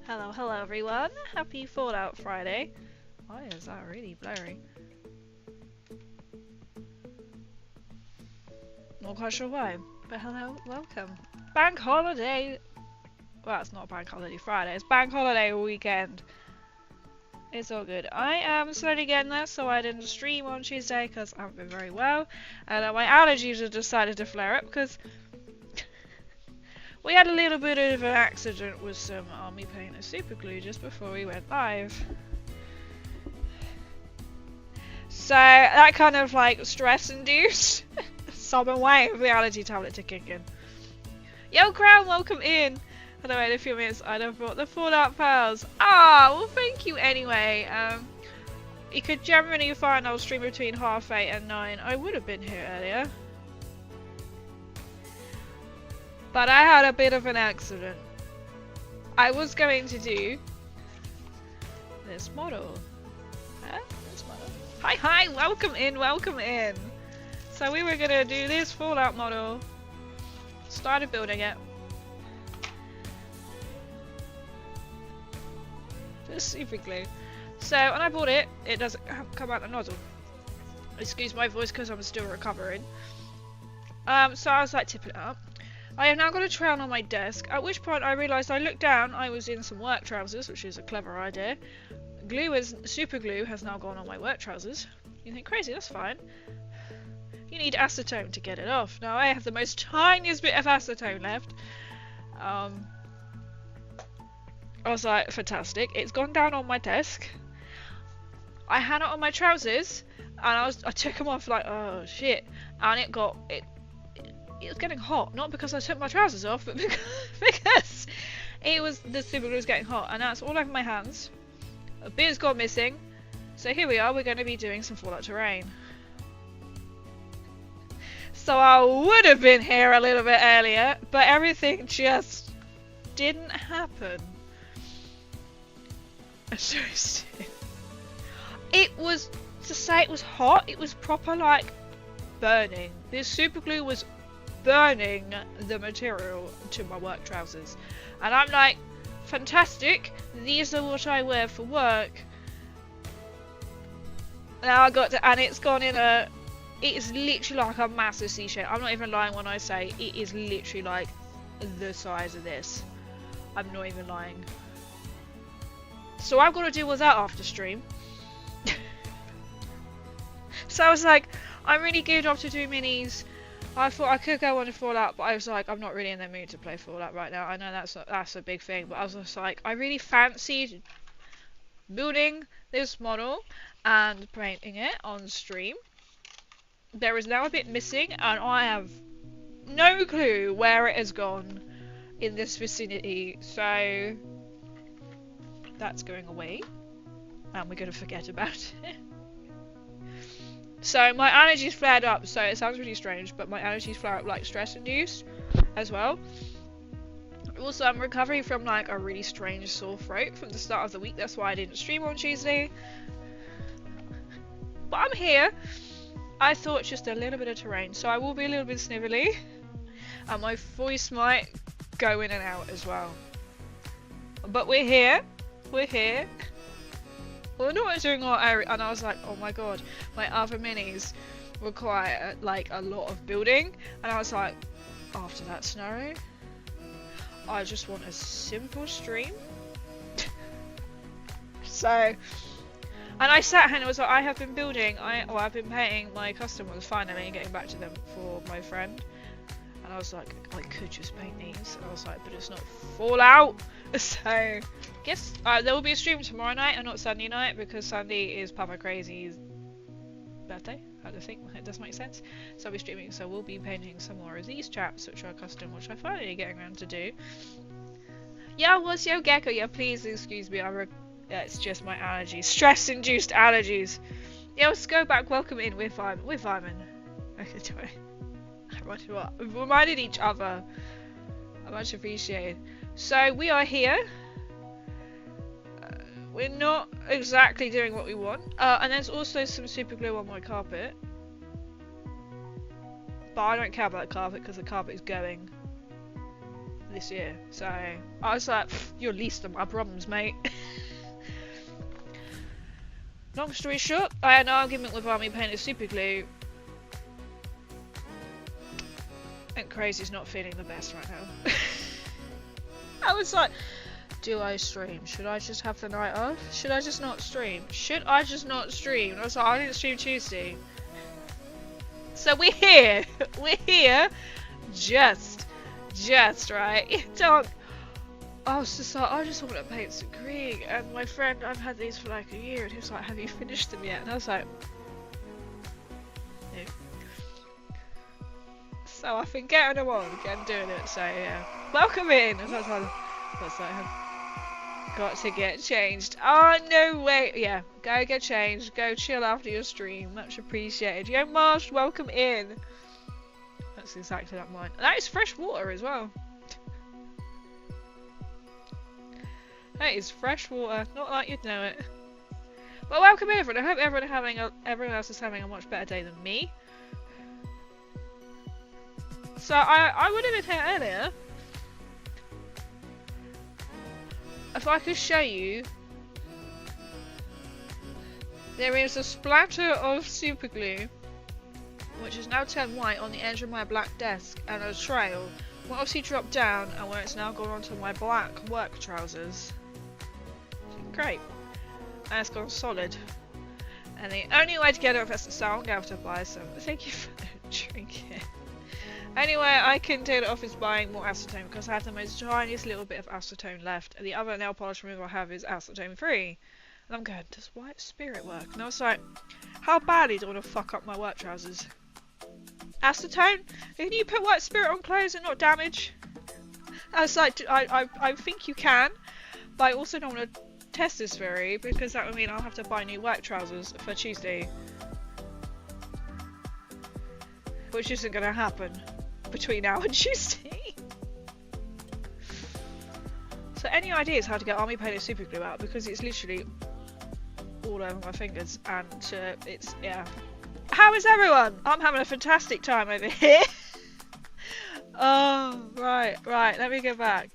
Hello, hello everyone. Happy Fallout Friday. Why is that really blurry? Not quite sure why, but hello, welcome. Bank holiday. Well, it's not Bank Holiday Friday, it's Bank Holiday weekend. It's all good. I am slowly getting there, so I didn't stream on Tuesday because I haven't been very well. And my allergies have decided to flare up because we had a little bit of an accident with some army paint and super glue just before we went live. So that kind of like stress induced. So I've been waiting for the allergy tablet to kick in. Yo Crown, welcome in. I don't wait a few minutes, I'd have brought the Fallout Pals. Ah, well thank you anyway. You could generally find I'll stream between 8:30 and 9. I would have been here earlier. But I had a bit of an accident. I was going to do this model. Huh? This model. Hi, welcome in, welcome in. So we were gonna do this Fallout model. Started building it. Just super glue. So when I bought it, it doesn't come out the nozzle. Excuse my voice because I'm still recovering. So I was like tipping it up. I have now got a tray on my desk, at which point I realised I looked down, I was in some work trousers, which is a clever idea. Super glue has now gone on my work trousers. You think crazy, that's fine. You need acetone to get it off. Now I have the most tiniest bit of acetone left. I was like, fantastic. It's gone down on my desk. I had it on my trousers, and I took them off like, oh shit, and it was getting hot, not because I took my trousers off, but because the super glue was getting hot, and that's all over my hands. A bit's gone missing, so here we are. We're going to be doing some Fallout terrain. So I would have been here a little bit earlier, but everything just didn't happen. So it was, to say it was hot, it was proper like burning. This super glue was burning the material to my work trousers, and I'm like, fantastic, these are what I wear for work. Now I got to, and it's gone in a, it is literally like a massive C shape. I'm not even lying when I say it is literally like the size of this. I'm not even lying. So I've got to deal with that after stream. So I was like, I'm really geared up to do minis. I thought I could go on to Fallout, but I was like, I'm not really in the mood to play Fallout right now. I know that's a big thing, but I was just like, I really fancied building this model and painting it on stream. There is now a bit missing, and I have no clue where it has gone in this vicinity, so that's going away, and we're going to forget about it. So my allergies flared up, so it sounds really strange, but my allergies flare up like stress induced as well. Also, I'm recovering from like a really strange sore throat from the start of the week, that's why I didn't stream on Tuesday. But I'm here. I thought just a little bit of terrain, so I will be a little bit snivelly, and my voice might go in and out as well. But we're here. We're here. We're not doing our area, and I was like, oh my god, my other minis require like a lot of building, and I was like, after that scenario, I just want a simple stream. So, and I sat here and it was like, I have been building, I've been painting my custom ones finally and getting back to them for my friend, and I was like, I could just paint these, and I was like, but it's not Fallout. So guess there will be a stream tomorrow night and not Sunday night, because Sunday is Papa Crazy's birthday. I don't think it does make sense. So I'll be streaming, so we'll be painting some more of these chaps, which are custom, which I'm finally getting around to do. Yeah, what's your gecko? Yeah, please excuse me. It's just my allergies, stress-induced allergies. Yeah, let's go back. Welcome in. We're fine. We're fine. Okay, we've reminded each other. Much appreciated. So we are here. We're not exactly doing what we want. And there's also some super glue on my carpet. But I don't care about the carpet because the carpet is going. this year. So I was like, you're least of my problems, mate. Long story short, I had an argument with Army Painted Super Glue. And Crazy's not feeling the best right now. I was like, do I stream? Should I just have the night off? Should I just not stream? Should I just not stream? And I was like, I didn't stream Tuesday. So we're here. We're here. Just right. Don't. I was just like, I just want to paint some green. And my friend, I've had these for like a year, and he was like, have you finished them yet? And I was like, no. So I've been getting them on, again doing it. So yeah, welcome in. I was like, got to get changed. Oh no way. Yeah, go get changed. Go chill after your stream. Much appreciated. Yo, Marsh, welcome in. That's exactly like mine. That is fresh water as well. That is fresh water. Not like you'd know it. Well, welcome in, everyone. I hope everyone else is having a much better day than me. So I would have been here earlier if I could show you. There is a splatter of super glue, which is now turned white on the edge of my black desk, and a trail will obviously dropped down, and where it's now gone onto my black work trousers. Great. And it's gone solid. And the only way to get it off is so I'm going to have to buy some. Thank you for the trinket. Anyway, I can take it off is buying more acetone, because I have the most tiniest little bit of acetone left. And the other nail polish remover I have is acetone free. And I'm going, does white spirit work? And I was like, how badly do I want to fuck up my work trousers? Acetone? Can you put white spirit on clothes and not damage? I was like, I think you can, but I also don't want to test this very, because that would mean I'll have to buy new work trousers for Tuesday. Which isn't going to happen between now and Tuesday. So any ideas how to get Army Painted Super Glue out, because it's literally all over my fingers, and it's, yeah. How is everyone? I'm having a fantastic time over here. Oh, right, let me go back.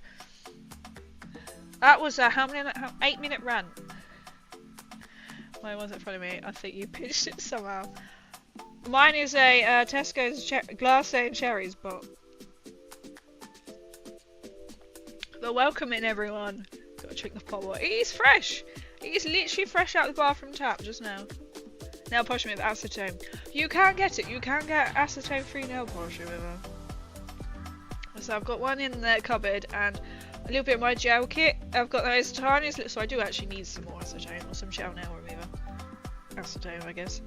That was a 8-minute rant. Why was it in front of me? I think you pitched it somehow. Mine is a Tesco's glass-stained cherries, but welcome in, everyone. Gotta drink the pot water. It is fresh. It is literally fresh out the bathroom tap just now. Nail polish with acetone. You can get it. You can get acetone-free nail polish remover. So I've got one in the cupboard and a little bit of my gel kit. I've got those tiniest little, so I do actually need some more acetone or some gel nail remover. Acetone, I guess.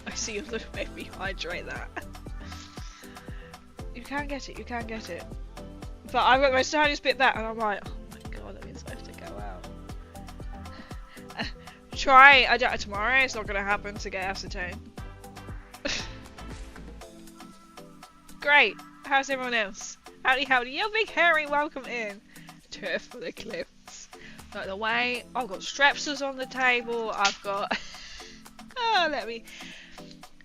I see you look, make me hydrate that. You can get it, you can get it. But I've got my tiniest bit back and I'm like, oh my god, that means I have to go out. Tomorrow, it's not going to happen to get acetone. Great, how's everyone else? Howdy, yo big hairy, welcome in. Turf for the clips. Like the way, I've got strepsils on the table, I've got...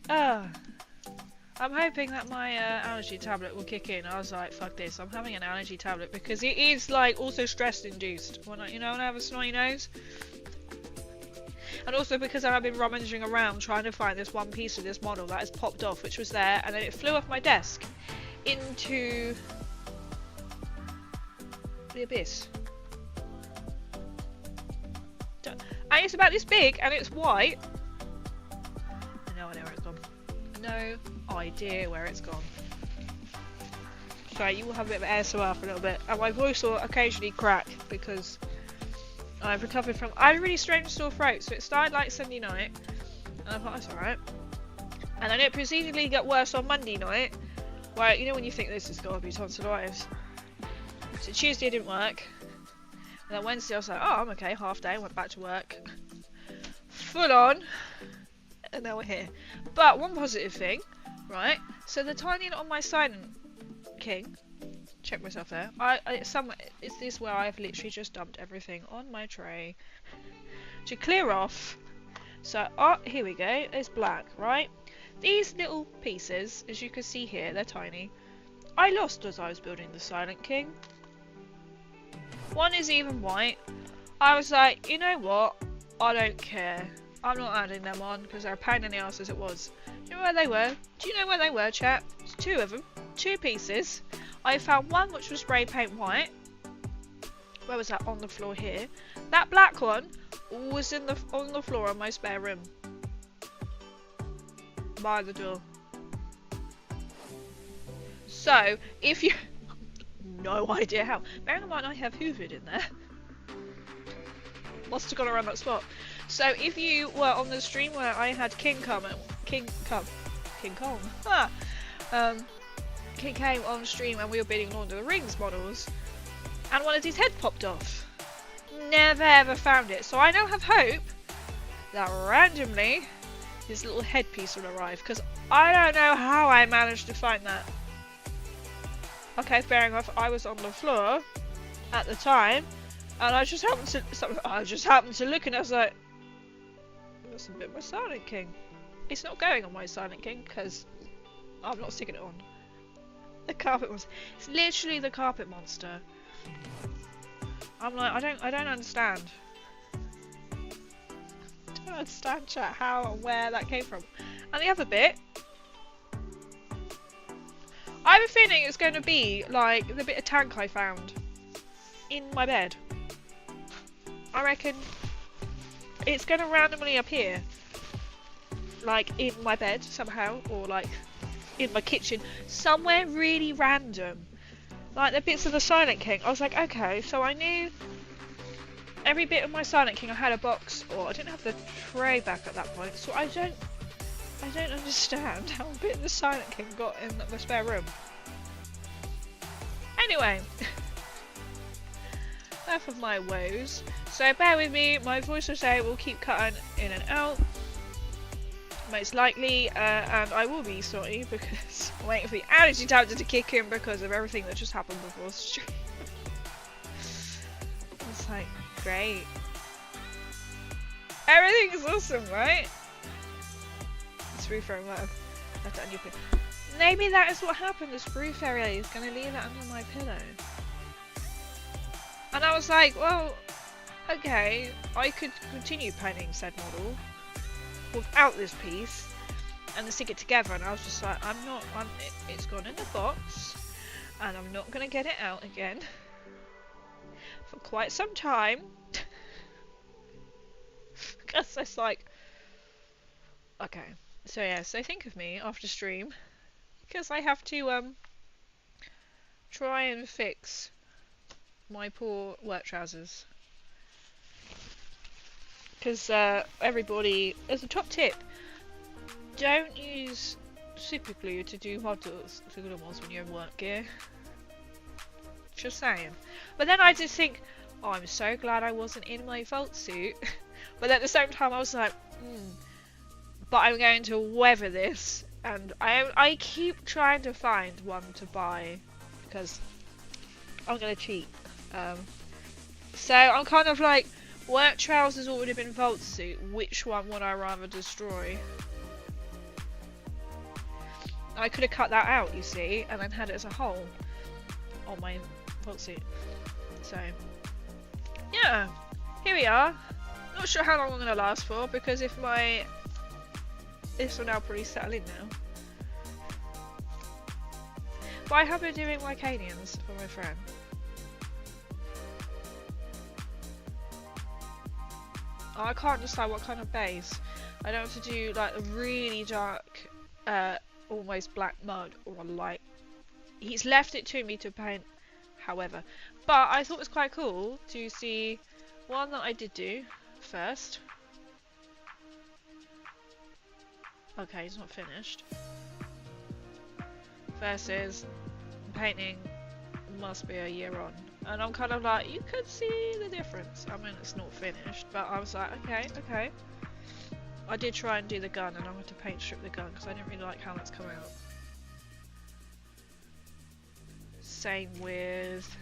I'm hoping that my allergy tablet will kick in. I was like, fuck this, I'm having an allergy tablet because it is like also stress induced when I, when I have a snotty nose. And also because I've been rummaging around trying to find this one piece of this model that has popped off, which was there, and then it flew off my desk into the abyss. And it's about this big and it's white. No idea where it's gone. No idea where it's gone. So you will have a bit of ASMR for a little bit, and my voice will occasionally crack because I've recovered from. I had a really strange sore throat, so it started like Sunday night, and I thought that's alright. And then it proceedingly got worse on Monday night, where when you think this has got to be tonsillitis. So Tuesday didn't work, and then Wednesday I was like, oh, I'm okay, half day, went back to work, full on. And now we're here. But one positive thing, right? So the tiny on my Silent King, check myself there. It's this where I've literally just dumped everything on my tray to clear off. So here we go. It's black, right? These little pieces, as you can see here, they're tiny. I lost as I was building the Silent King. One is even white. I was like, you know what? I don't care. I'm not adding them on because they're a pain in the ass as it was. You know where they were? Do you know where they were, chat? It's two of them. Two pieces. I found one which was spray paint white. Where was that? On the floor here. That black one was on the floor in my spare room. By the door. So, if you... no idea how. Bearing in mind I have hoovered in there. Must have gone around that spot. So if you were on the stream where I had King Kong, King came on stream and we were bidding Lord of the Rings models, and one of his head popped off. Never ever found it. So I now have hope that randomly his little headpiece will arrive, because I don't know how I managed to find that. Okay, fair enough. I was on the floor at the time, and I just happened to look, and I was like, "That's a bit my Silent King." It's not going on my Silent King because I'm not sticking it on. The carpet monster. It's literally the carpet monster. I'm like, I don't understand. I don't understand, chat, how and where that came from. And the other bit, I have a feeling it's going to be like the bit of tank I found in my bed. I reckon it's going to randomly appear, like in my bed somehow, or like in my kitchen, somewhere really random. Like the bits of the Silent King. I was like, okay, so I knew every bit of my Silent King. I had a box, or I didn't have the tray back at that point, so I don't understand how a bit of the Silent King got in the spare room. Anyway, enough of my woes. So bear with me, my voice today will keep cutting in and out, most likely, and I will be sorry because I'm waiting for the allergy tablet to kick in because of everything that just happened before the stream. It's like, great. Everything is awesome, right? This roof area might have left it on your pillow. Maybe that is what happened. This roof area is going to leave it under my pillow. And I was like, well, okay, I could continue painting said model without this piece and then stick it together, and I was just like, it's gone in the box and I'm not going to get it out again for quite some time. Because it's like, okay, so yeah, so think of me after stream, because I have to try and fix my poor work trousers. Because everybody, as a top tip, don't use super glue to do models when you're in work gear. Just saying. But then I just think, oh, I'm so glad I wasn't in my vault suit. But at the same time I was like, but I'm going to weather this, and I keep trying to find one to buy because I'm gonna cheat. So I'm kind of like, work trousers or would have been vault suit, which one would I rather destroy? I could have cut that out, you see, and then had it as a hole on my vault suit. So yeah, here we are. Not sure how long I'm gonna last for, because if this will now probably settle in now. But I have been doing Lycanians for my friend. Oh, I can't decide what kind of base. I don't want to do like a really dark, almost black mud, or a light. He's left it to me to paint, however. But I thought it was quite cool to see one that I did do first. Okay, it's not finished. Versus painting must be a year on. And I'm kind of like, you could see the difference. I mean, it's not finished, but I was like, okay. I did try and do the gun, and I had to paint strip the gun because I didn't really like how that's come out. Same with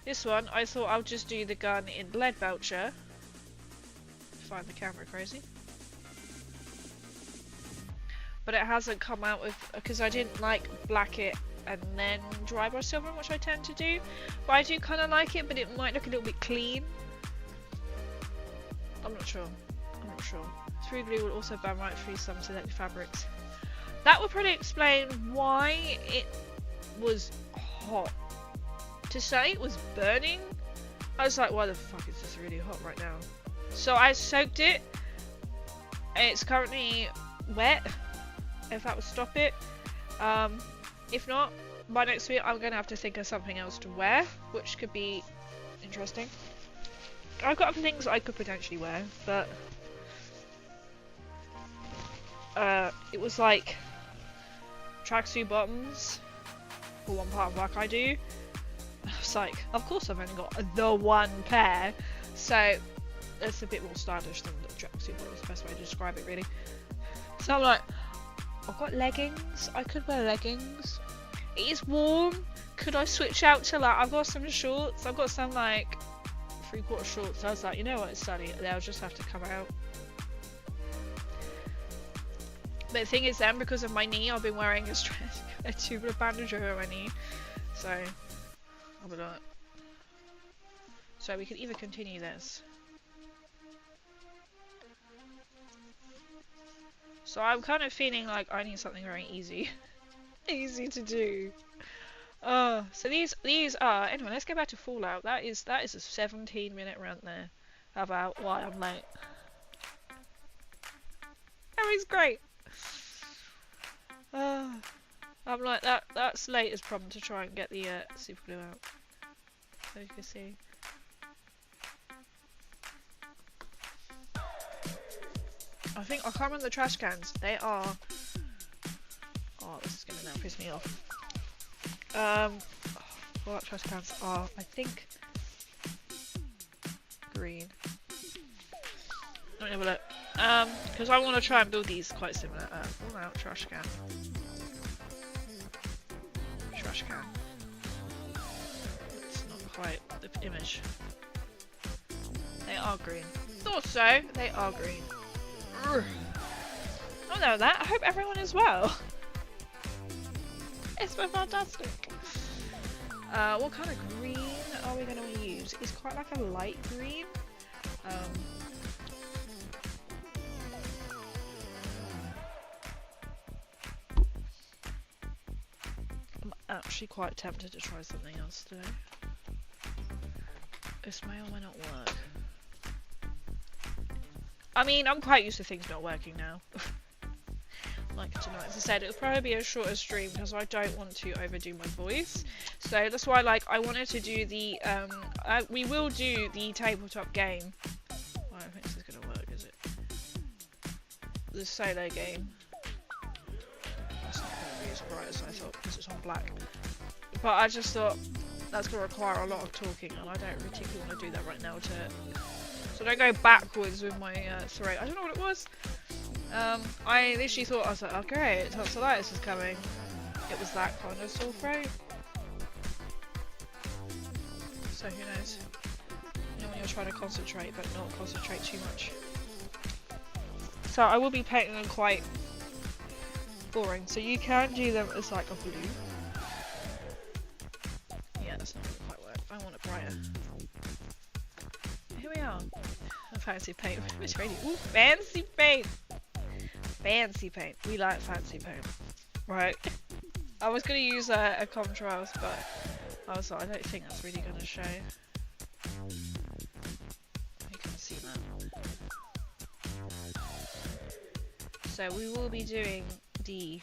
this one. I thought I'll just do the gun in lead belcher. Find the camera crazy. but it hasn't come out with, because I didn't like black it and then dry brush silver, which I tend to do. But I do kind of like it, but it might look a little bit clean. I'm not sure. I'm not sure. Through glue will also burn right through some selected fabrics. That would probably explain why it was hot. To say it was burning, I was like, why the fuck is this really hot right now? So I soaked it. It's currently wet, if that would stop it. If not, by next week I'm going to have to think of something else to wear, which could be interesting. I've got other things I could potentially wear, but it was like tracksuit bottoms for one part of work I do. I was like, of course I've only got the one pair, so it's a bit more stylish than the tracksuit bottoms, the best way to describe it really. So I'm like, I've got leggings, I could wear leggings. It is warm, could I switch out to like, I've got some shorts, I've got some like 3/4 shorts. I was like, you know what, it's sunny, they'll just have to come out. But the thing is then, because of my knee, I've been wearing a tubular bandage over my knee, so I'll be like, so we could either continue this. So I'm kind of feeling like I need something very easy. Easy to do. So these are, anyway, let's go back to Fallout. That is a 17-minute rant there about why I'm late. That is great. I'm like, that's latest problem to try and get the super glue out. So you can see. I can't remember the trash cans. They are. Oh, this is gonna now piss me off. What trash cans are? I think green. Let me have a look. Because I want to try and build these quite similar. Fallout trash can. Trash can. It's not quite the image. They are green. Thought so. They are green. I don't know that. I hope everyone is well. It's been fantastic. What kind of green are we going to use? It's quite like a light green. I'm actually quite tempted to try something else today. This may or may not work. I mean, I'm quite used to things not working now. Like tonight, as I said, it'll probably be a shorter stream because I don't want to overdo my voice. So that's why, like, I wanted to do the, we will do the tabletop game. I don't think this is going to work, is it? The solo game. That's not going to be as bright as I thought because it's on black. But I just thought that's going to require a lot of talking and I don't particularly want to do that right now so don't go backwards with my throat. I don't know what it was. I literally thought, I was like, oh great, tonsillitis is coming. It was that kind of sore throat. So who knows? You know when you're trying to concentrate but not concentrate too much. So I will be painting them quite boring. So you can do them as like a blue. Yeah, that's not going to quite work. I want it brighter. Here we are. A fancy paint. It's ready. Ooh, fancy paint! Fancy paint. We like fancy paint. Right. I was going to use a contrast, but I was like, I don't think that's really going to show. You can see that. So we will be doing the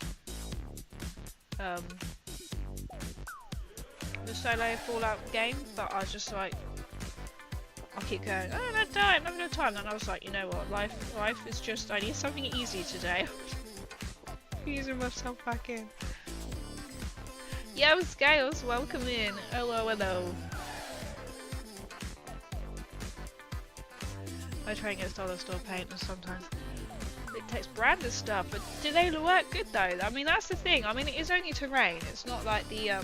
solo Fallout game, but I was just like, I'll keep going, oh, no time, not enough time. And I was like, you know what, life is just, I need something easy today. Easing myself back in. Yo, Scales, welcome in. Hello, hello. I try and get dollar store paint and sometimes it takes branded stuff, but do they work good though? I mean, that's the thing. I mean, it is only terrain. It's not like the, I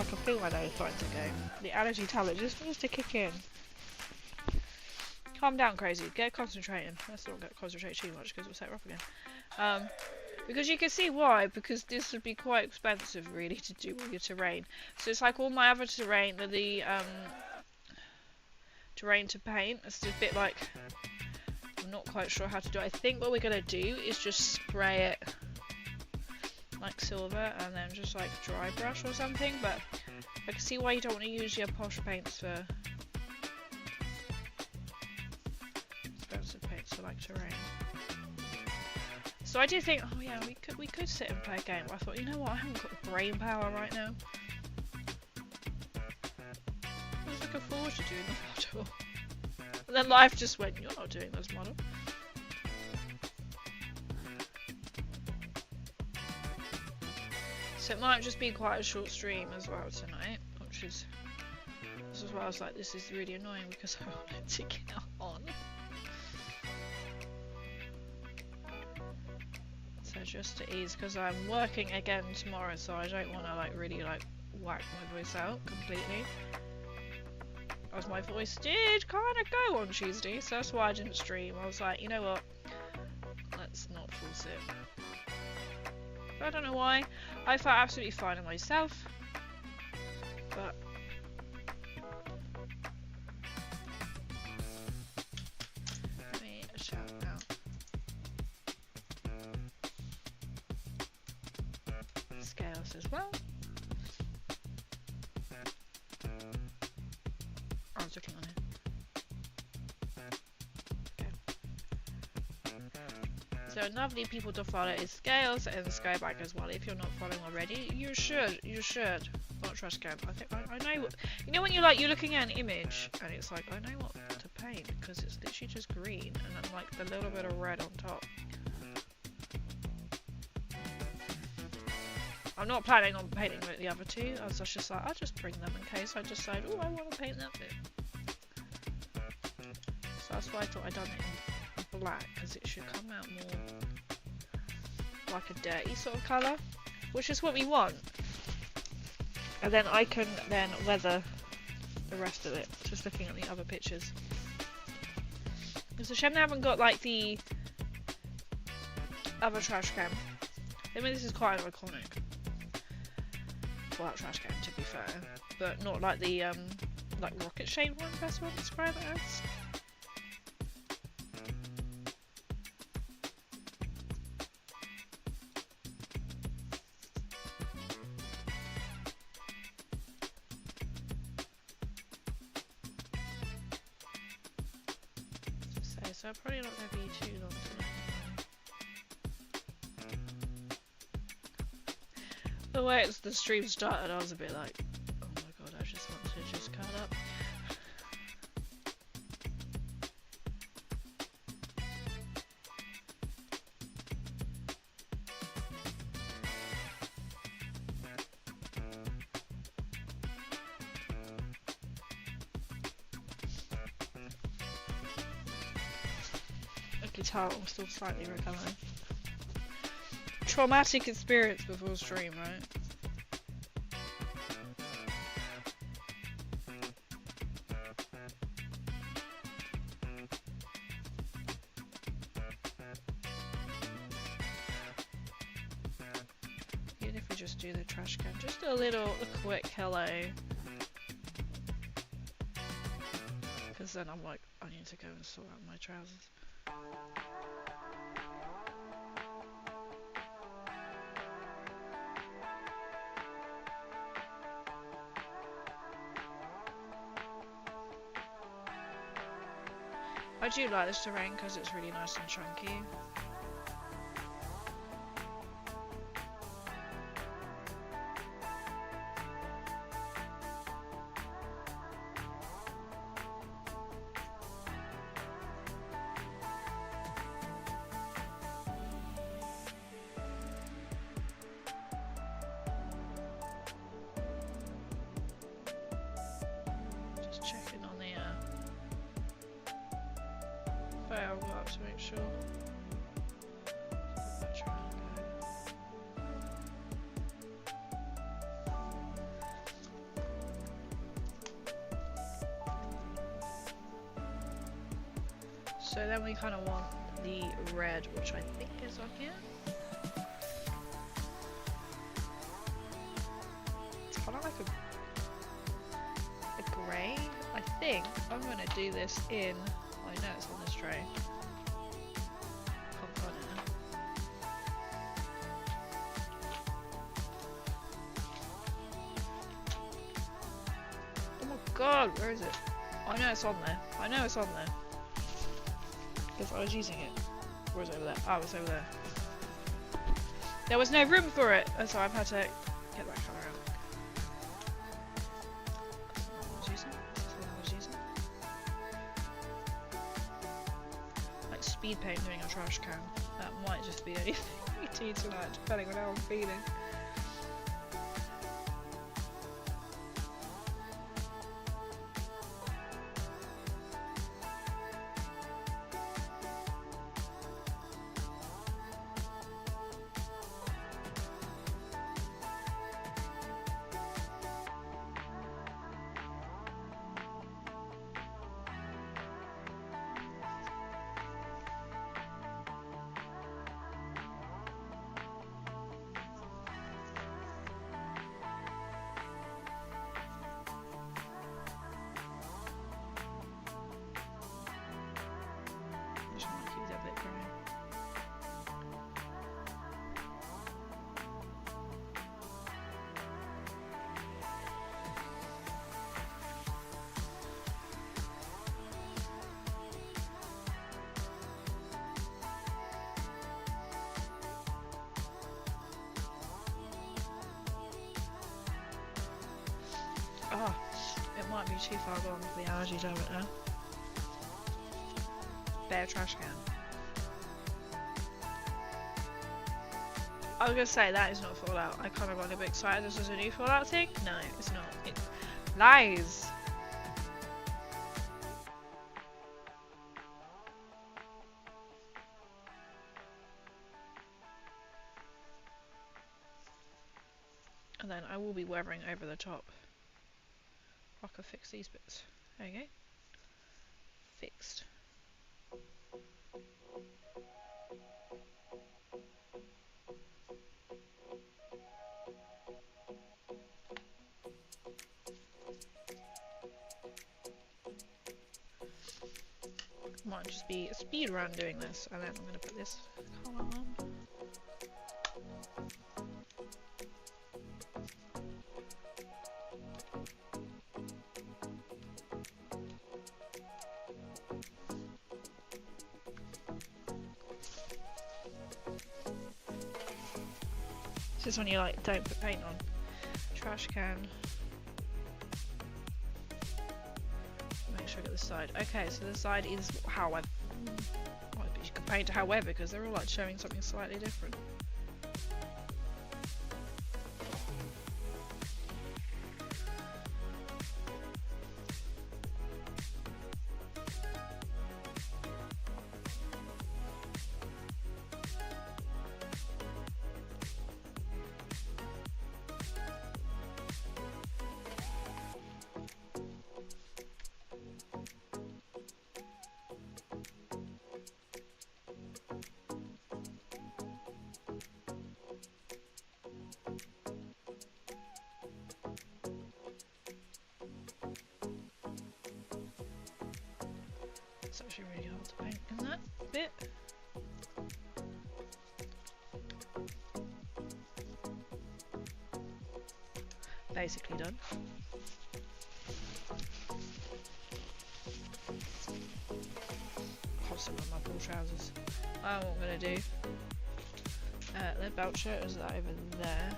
can feel my nose starting to go. The allergy tablet just needs to kick in. Calm down, crazy. Get concentrating. Let's not get concentrate too much because we'll set her up again. Because you can see why, because this would be quite expensive really to do all your terrain. So it's like all my other terrain, the terrain to paint, it's a bit like, I'm not quite sure how to do it. I think what we're going to do is just spray it like silver and then just like dry brush or something, but I can see why you don't want to use your posh paints for expensive paints for like terrain. So I do think, oh yeah, we could sit and play a game. But I thought, you know what, I haven't got the brain power right now. I was looking forward to doing the model. And then life just went, you're not doing this model. So it might just be quite a short stream as well tonight, which is, this is why I was like, this is really annoying because I wanted to get on. So just to ease, because I'm working again tomorrow, so I don't want to like really like whack my voice out completely. As my voice did kind of go on Tuesday, so that's why I didn't stream. I was like, you know what, let's not force it. But I don't know why. I felt absolutely fine in myself, but let me shout out scales as well. I was looking on it. So lovely people to follow is Scales and Skyback as well. If you're not following already, you should. You should. Not trust Scam. I think I know. You know when you're looking at an image and it's like, I know what to paint because it's literally just green and then like the little bit of red on top. I'm not planning on painting with the other two. I was just like, I'll just bring them in case I decide, oh, I want to paint that bit. So that's why I thought I'd done it in black, because it should come out more like a dirty sort of colour, which is what we want. And then I can then weather the rest of it, just looking at the other pictures. It's a shame they haven't got like the other trash can. I mean, this is quite iconic. Well, that trash can, to be fair, but not like the like rocket shaped one. That's what I describe it as. So I'm probably not going to be too long tonight. The way the stream started, I was a bit like, oh my god, I just want to just cut up. Guitar, I'm still slightly recovering. Traumatic experience before stream, right? Even if we just do the trash can, just a quick hello. Because then I'm like, I need to go and sort out my trousers. I do like this terrain because it's really nice and chunky. Just checking on the fail up to make sure. So then we kind of want the red, which I think is on here. It's kind of like a grey. I think I'm going to do this in, I know it's on this tray. Can't find it now. Oh my god, where is it? I know it's on there. I know it's on there. Because I was using it. Or was it over there? Oh, it's over there. There was no room for it, and so I've had to get that colour out. That's the one I was using. This is the one I was using. Like speed paint doing a trash can. That might just be anything we do tonight, depending on how I'm feeling. Oh, it might be too far gone for the allergies of it now. Bare trash can. I was gonna say that is not Fallout. I kind of got a bit excited this is a new Fallout thing. No, it's not. It lies. And then I will be weathering over the top. I can fix these bits. There you go. Fixed. Might just be a speed run doing this, and then I'm going to put this colour on. This is when you like don't put paint on. Trash can. Make sure I get the side. Okay, so the side is how I. Well, you can paint however because they're all like showing something slightly different. It's actually really hard to paint in that bit. Basically done. Constant on my pool trousers. I know what I'm gonna do. The belt shirt is that over there.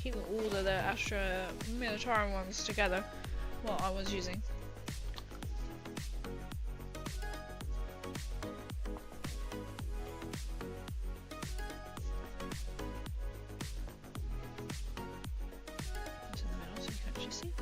Keep all of the Astra Militarum ones together, what I was using. It's in the middle so you can actually see.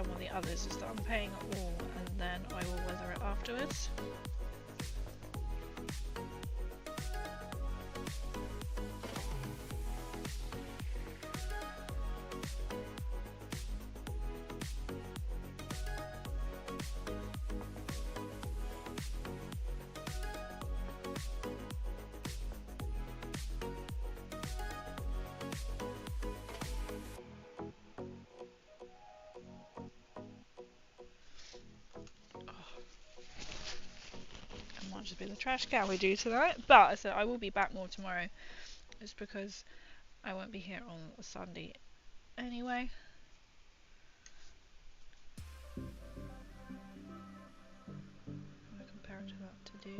done with the others is that I'm paying it all and then I will weather it afterwards. Just be the trash can we do tonight, but I said I will be back more tomorrow. It's because I won't be here on a Sunday anyway. I'm gonna compare it to that to do.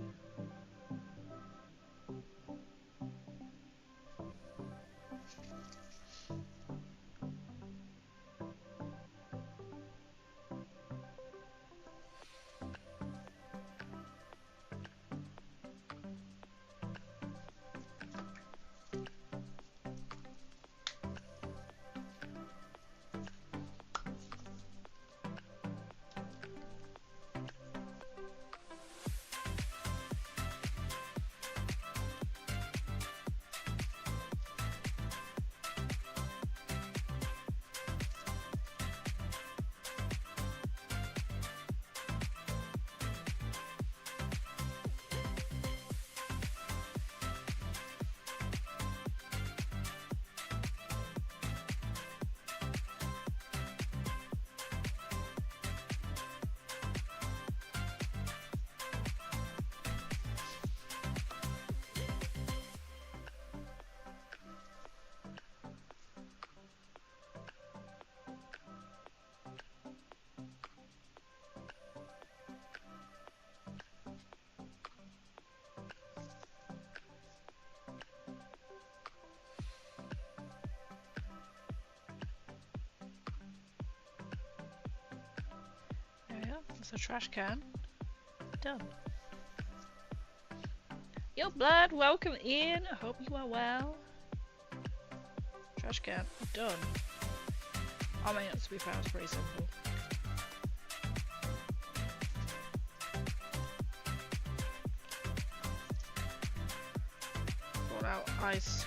It's a trash can. Done. Yo, blood, welcome in. I hope you are well. Trash can. Done. I mean, to be fair, it's pretty simple. Brought out ice.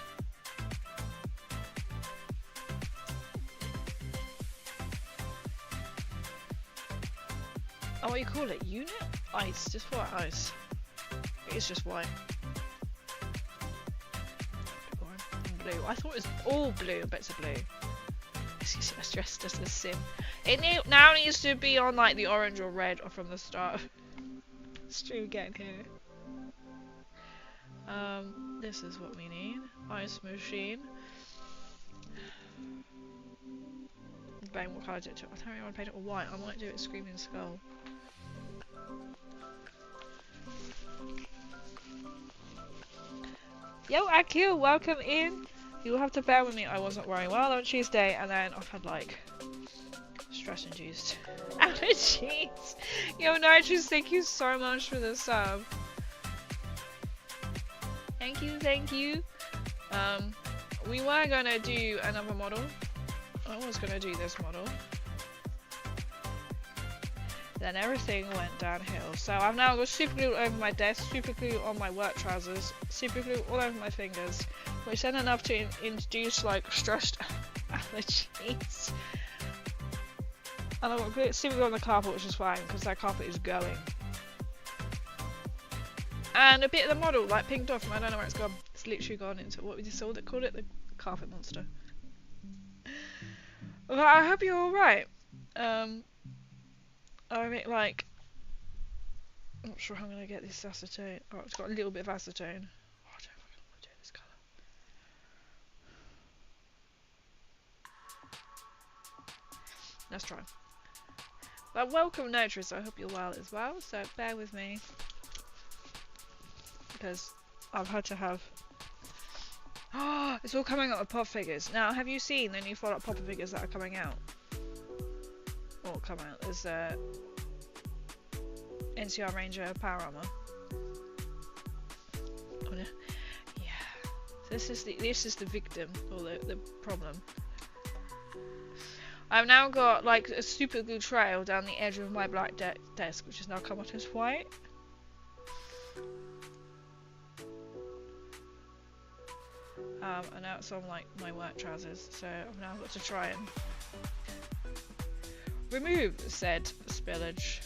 Oh, what you call it? Unit? Ice. Just white ice. It is just white. Blue. I thought it was all blue. I bet it's a blue. I was dressed as a sim. It now needs to be on like the orange or red or from the start. Stream getting here. This is what we need. Ice machine. Bang, what colour did it? I don't really want to paint it all white. I might do it Screaming Skull. Yo, Akil, welcome in. You'll have to bear with me. I wasn't very well on Tuesday, and then I've had like stress-induced allergies. Yo, Nitrous, thank you so much for the sub. Thank you, thank you. We were gonna do another model. I was gonna do this model. Then everything went downhill. So I've now got super glue over my desk, super glue on my work trousers, super glue all over my fingers, which then enough to induce like stressed allergies. And I've got super glue on the carpet, which is fine because that carpet is going. And a bit of the model like pinged off, and I don't know where it's gone. It's literally gone into what we just saw that called it the carpet monster. But I hope you're alright. I mean, like, I'm not sure how I'm gonna get this acetone. Oh, it's got a little bit of acetone. Oh, I don't fucking want to do this colour. Let's try. But welcome, Notris. I hope you're well as well. So bear with me because I've had to have. Oh, it's all coming out with pop figures. Now, have you seen the new follow-up pop figures that are coming out? Or come out? There's NCR Ranger Power Armor. Oh, no. Yeah. This is the victim or the problem. I've now got like a super glue trail down the edge of my black desk, which has now come out as white. And now it's on like my work trousers, so I've now got to try and remove said spillage.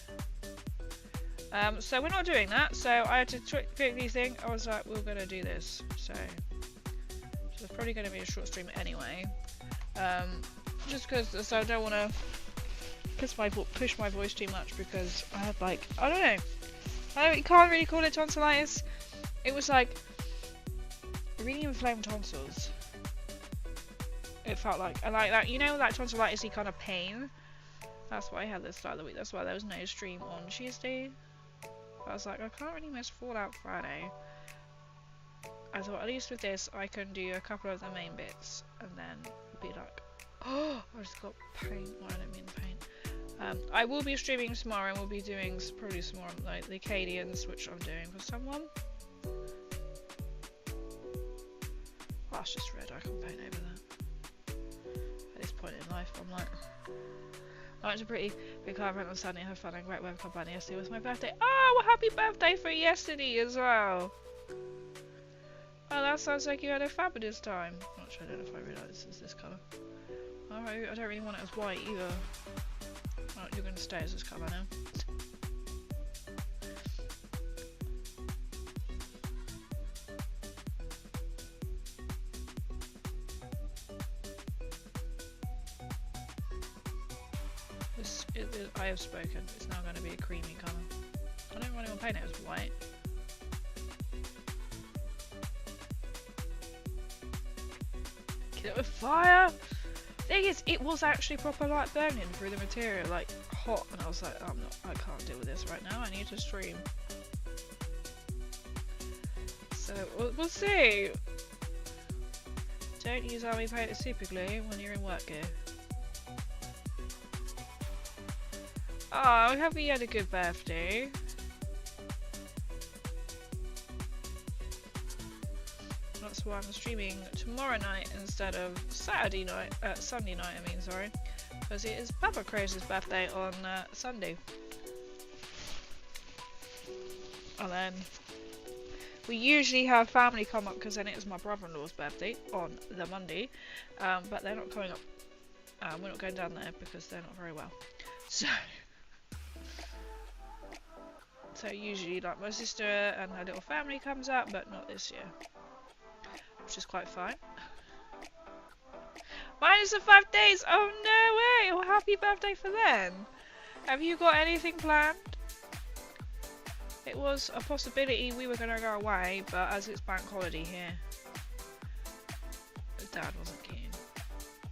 So we're not doing that, so I had to quickly think, I was like, we're gonna do this, so it's probably gonna be a short stream anyway, just because I don't want to push my voice too much, because I had like, I don't know, you can't really call it tonsillitis, it was like really inflamed tonsils, it felt like, and like that, you know, that tonsillitis-y kind of pain. That's why I had this start of the week. That's why there was no stream on Tuesday. I was like, I can't really miss Fallout Friday. I thought at least with this I can do a couple of the main bits and then be like, oh, I just got pain. Well, I don't mean pain. I will be streaming tomorrow and we'll be doing probably some more like the Acadians, which I'm doing for someone. Oh, it's just red. I can paint over that. At this point in life, I'm like, I went to a pretty big car event on Sunday and had fun and great weather club band yesterday. It was my birthday. Oh, well, happy birthday for yesterday as well. Oh, that sounds like you had a fabulous time. Actually, I don't know if I realise this is this colour. Alright, I don't really want it as white either. Oh, you're going to stay as this colour now. I have spoken. It's now going to be a creamy colour. I don't really want to paint it as white. Kill it with fire! Thing is, it was actually proper like burning through the material, like hot, and I was like, I can't deal with this right now. I need to stream. So we'll see. Don't use army paint as super glue when you're in work gear. Oh, I hope you had a good birthday. That's why I'm streaming tomorrow night instead of Sunday night, I mean, sorry. Because it is Papa Craze's birthday on Sunday. And then we usually have family come up because then it is my brother-in-law's birthday on the Monday. But they're not coming up. We're not going down there because they're not very well. So usually like my sister and her little family comes out, but not this year. Which is quite fine. Minus the 5 days! Oh no way! Well, happy birthday for them! Have you got anything planned? It was a possibility we were going to go away, but as it's bank holiday here, his dad wasn't keen.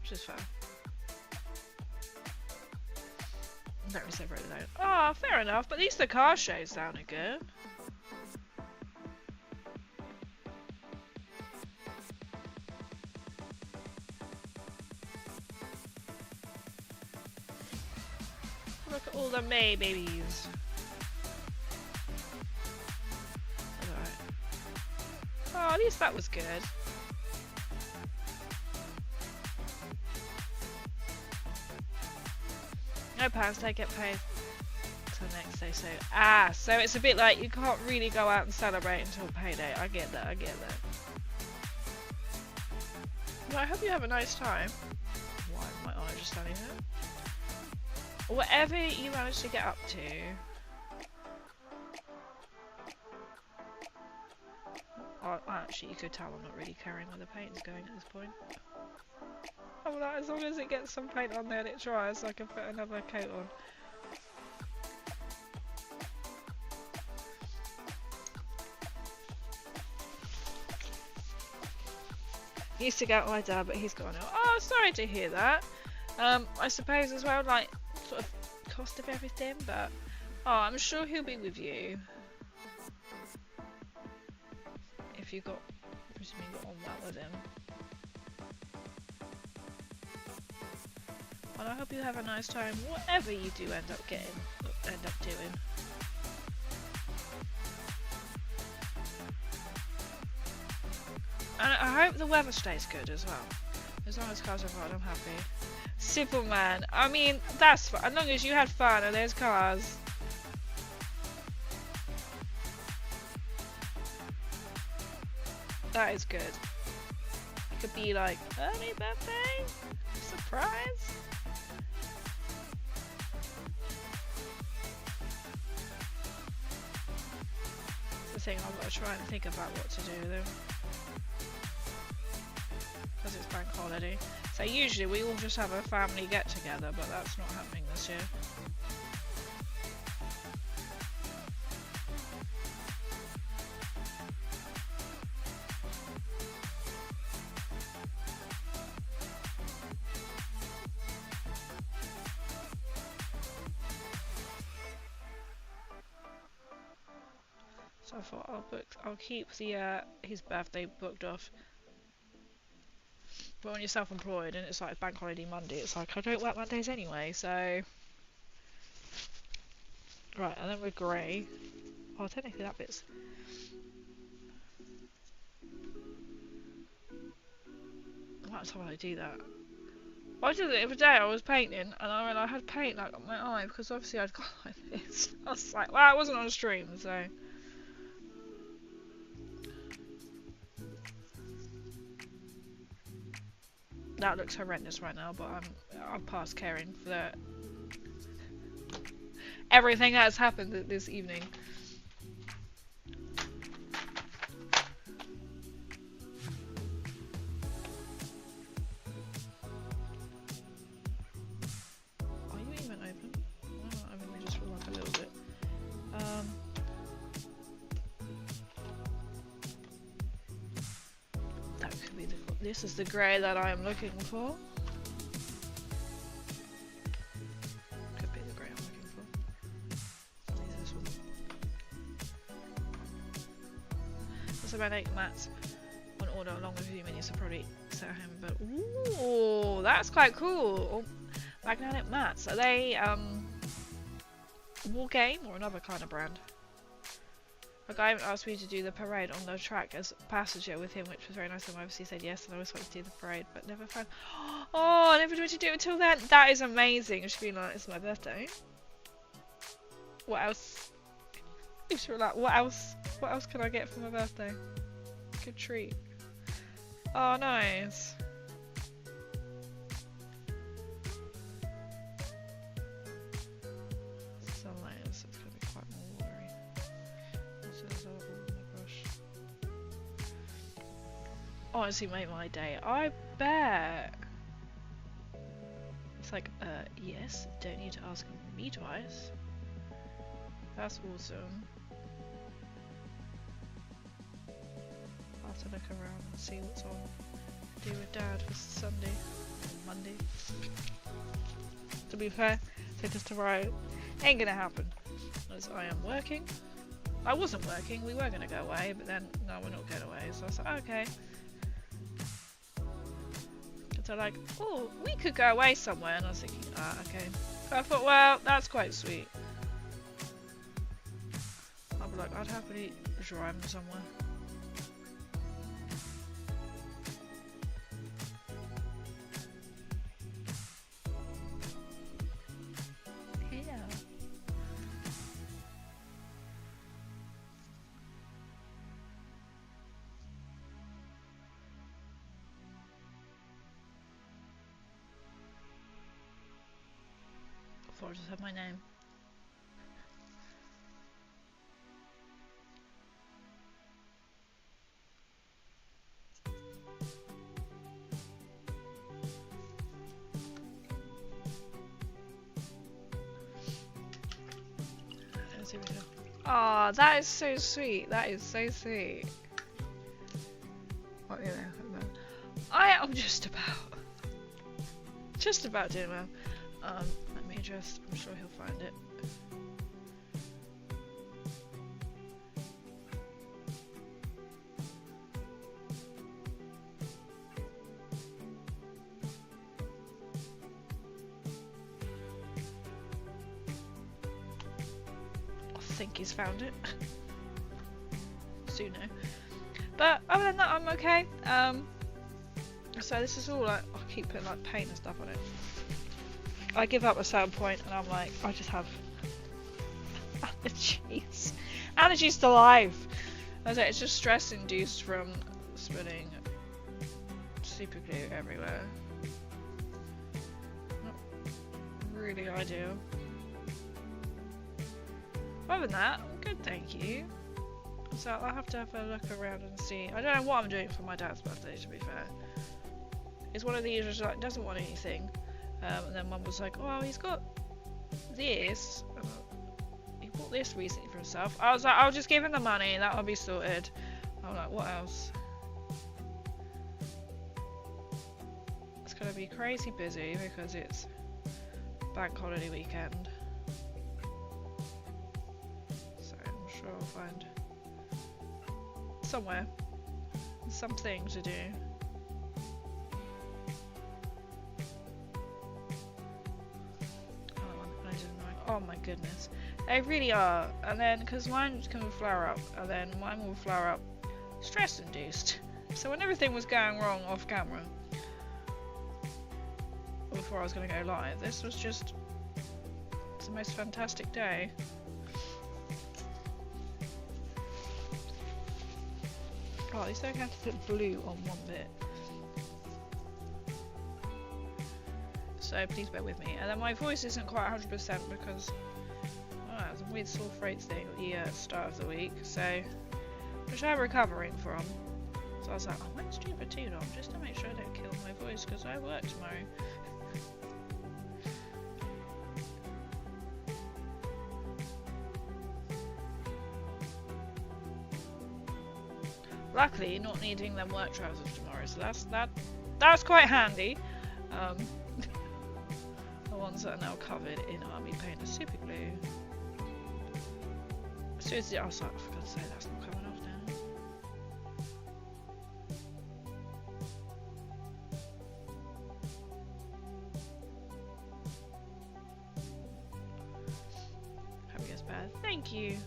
Which is fair. Very separated out. Oh, fair enough, but at least the car shows sounded good. Look at all the May babies. Alright. Oh, at least that was good. No plans, they get paid till next day, so it's a bit like you can't really go out and celebrate until payday. I get that, Well, I hope you have a nice time. Why is my eye just standing there? Whatever you manage to get up to. Oh, actually, you could tell I'm not really caring where the paint's going at this point. I'm like, as long as it gets some paint on there and it dries, I can put another coat on. He used to go with my dad, but he's gone now. Oh, sorry to hear that. I suppose as well, like, sort of cost of everything, but oh, I'm sure he'll be with you. If you got, presumably got on well with him. Well, I hope you have a nice time, whatever you do end up doing. And I hope the weather stays good as well. As long as cars are hot, I'm happy. Superman. I mean, that's fun. As long as you had fun and there's cars. That is good. It could be like, early birthday? Surprise? The thing I've got to try and think about what to do though. Because it's bank holiday. So usually we all just have a family get together, but that's not happening this year. So I thought I'll keep the his birthday booked off. But when you're self-employed and it's like bank holiday Monday, it's like I don't work Mondays anyway, so right, and then we're grey. Oh, technically that bit's. What time did I do that? I did it the other day. I was painting, and I realised I had paint like on my eye because obviously I'd gone like this. I was like, well, it wasn't on a stream, so. That looks horrendous right now, but I'm past caring for that. Everything that has happened this evening. Are you even open? Oh, I mean, we just feel like a little bit. That could be the. This is the grey that I am looking for. Could be the grey I'm looking for. Use this one. There's about 8 mats on order along with a few minis, so probably set home. But ooh, that's quite cool. Oh, magnetic mats. Are they War Game or another kind of brand? A guy asked me to do the parade on the track as a passenger with him, which was very nice, and I obviously said yes, and I always wanted to do the parade, but never found. Oh, I never wanted to do it until then. That is amazing. It should be like, it's my birthday. What else? You should be like, what else? What else can I get for my birthday? Good treat. Oh, nice. Honestly made my day. I bet. It's like, yes, don't need to ask me twice. That's awesome. I'll have to look around and see what's on. Do with Dad for Sunday or Monday. To be fair, take us to ride. Ain't gonna happen. As I am working. I wasn't working, we were gonna go away, but then, no, we're not going away. So I was like, okay. So like, oh, we could go away somewhere, and I was thinking, okay. So I thought, well, that's quite sweet. I'd be like, I'd happily drive them somewhere. Yeah. Before I just have my name. Oh, that is so sweet. That is so sweet. Oh, yeah, I am just about doing well. Let me just, I'm sure he'll find it. I think he's found it. Soon, but other than that, I'm okay. So this is all like, I'll keep putting like paint and stuff on it. I give up at a certain point and I'm like, I just have allergies. Allergies to life. I was like, it's just stress induced from spitting super glue everywhere. Not really ideal. Other than that, I'm good, thank you. So I'll have to have a look around and see. I don't know what I'm doing for my dad's birthday, to be fair. It's one of these which like doesn't want anything. And then Mum was like, oh, he's got this. He bought this recently for himself. I was like, I'll just give him the money, that'll be sorted. I'm like, what else? It's gonna be crazy busy because it's bank holiday weekend. So I'm sure I'll find somewhere, something to do. Oh my goodness, they really are. And then because mine can flare up, and then mine will flare up stress induced. So when everything was going wrong off camera before I was going to go live, this was just the most fantastic day. Oh, at least I don't have to put blue on one bit. So please bear with me. And then my voice isn't quite 100% because I had some weird sore throat thing at the start of the week, so which I'm recovering from. So I was like, I might stream for too long just to make sure I don't kill my voice because I work tomorrow. Luckily, not needing them work trousers tomorrow, so that's quite handy. The ones that are now covered in army paint are super glue. As soon as I was like, oh, for God's sake, that's not coming off now. Hope it gets better. Thank you.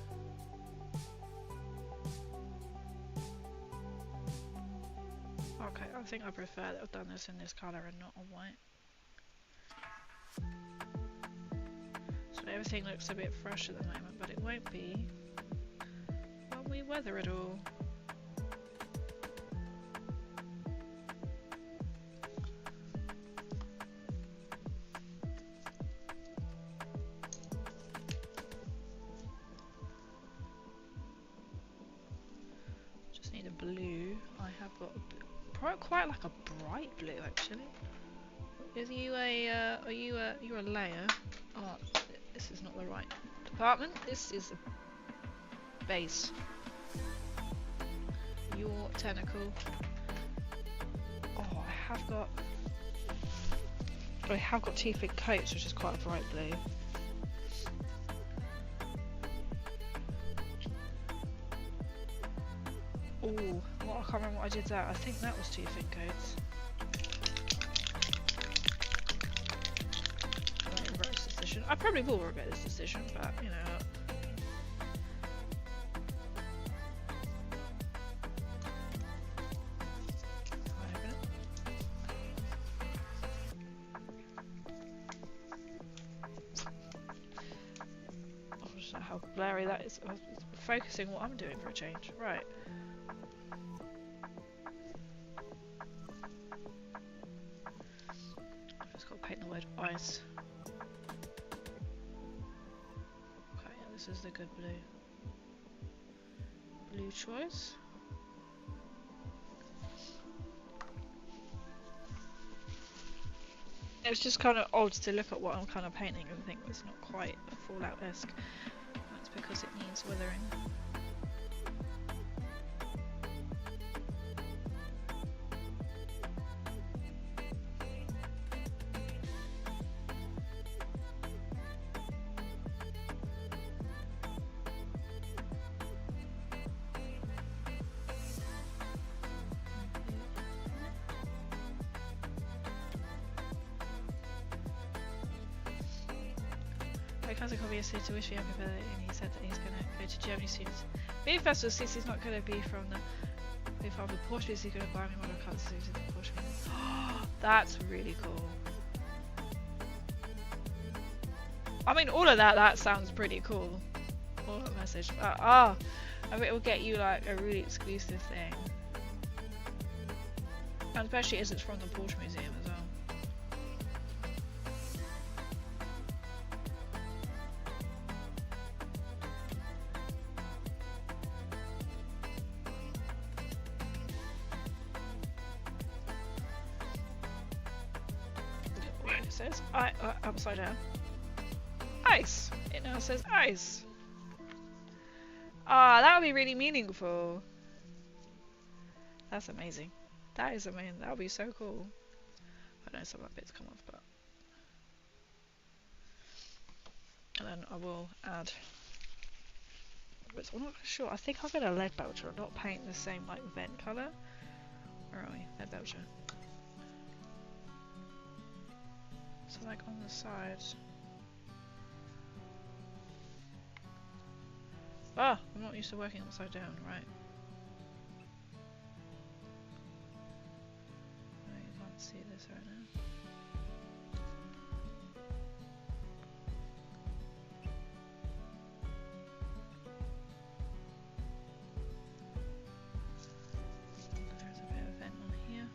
Okay, I think I prefer that I've done this in this colour and not on white. So everything looks a bit fresh at the moment, but it won't be when we weather it all. Just need a blue. I have got quite like a bright blue actually. Is you a you're a layer? Oh, this is not the right department. This is a base. Your tentacle. Oh, I have got two thick coats, which is quite a bright blue. Oh, well, I can't remember what I did that. I think that was two thick coats. I probably will regret this decision, but you know. I just know how blurry that is. I was focusing what I'm doing for a change. Right. I've just got to paint the word ice. This is the good blue. Blue choice. It's just kind of odd to look at what I'm kind of painting and think it's not quite Fallout-esque. That's because it needs weathering. Cousin called me yesterday to wish me happy birthday, and he said that he's going to go to Germany soon. Being festival, since he's not going to be from the big farm of Porsche, is he going to buy me one of the cuts to the Porsche? That's really cool. I mean, all of that sounds pretty cool. All that message. I bet it will get you like a really exclusive thing. And especially as it's from the Porsche Museum as well. It says upside down. Ice! It now says ice. Ah, that would be really meaningful. That's amazing. That is amazing. That would be so cool. I know some of that bits come off, but. And then I will add. But I'm not sure. I think I'll get a lead belcher. Not paint the same like vent colour. Where are we? Lead belcher. So like on the sides. Ah, I'm not used to working upside down, right? No, you can't see this right now. There's a bit of vent on here.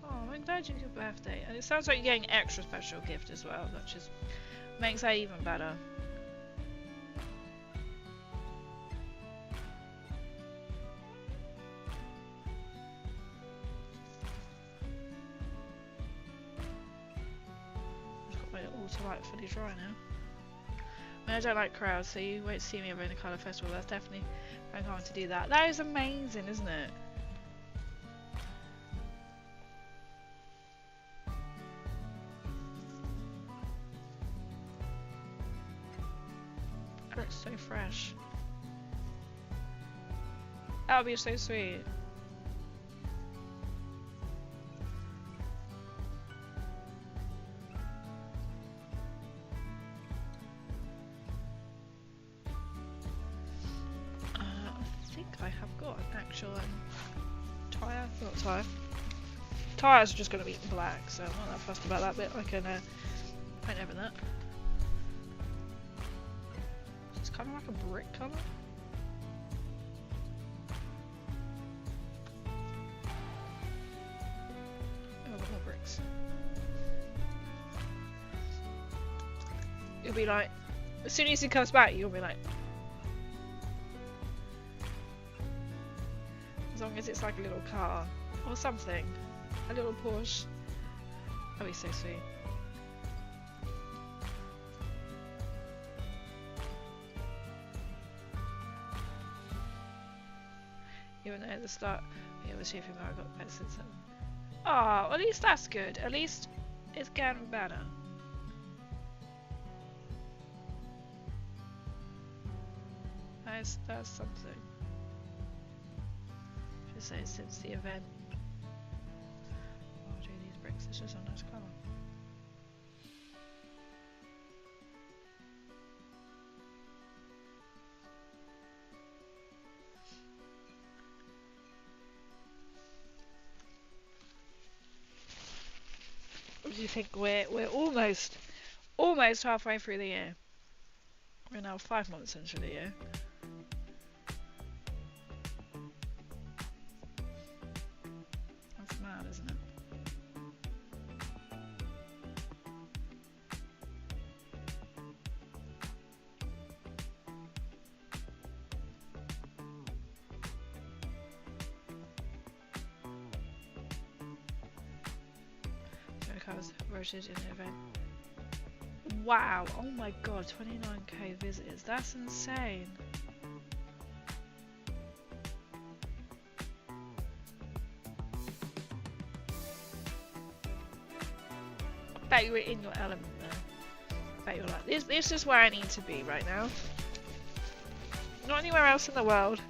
Oh, I'm glad you had your birthday. And it sounds like you're getting an extra special gift as well, which just makes that even better. I've got my auto light fully dry now. I mean, I don't like crowds, so you won't see me around the colour festival. That's definitely I'm going to do that. That is amazing, isn't it? That looks so fresh. That would be so sweet. I think I have got an actual tyre. Not tyre. Tyres are just going to be black, so I'm not that fussed about that bit. I can paint over that. It's kind of like a brick colour. Oh, I've got more bricks. You'll be like, as soon as he comes back, you'll be like, as long as it's like a little car or something, a little Porsche. That'd be so sweet. Even though at the start, yeah, the Super Mario got better since then. Oh, at least that's good. At least it's getting better. That's something. Just say since the event. I'll do these bricks. It's just a nice colour. What do you think? We're almost halfway through the year. We're now 5 months into the year. That's mad, isn't it? Cars rotated in the event. Wow! Oh my god, 29k visitors. That's insane. I bet you were in your element there. I bet you're like, this is where I need to be right now. Not anywhere else in the world.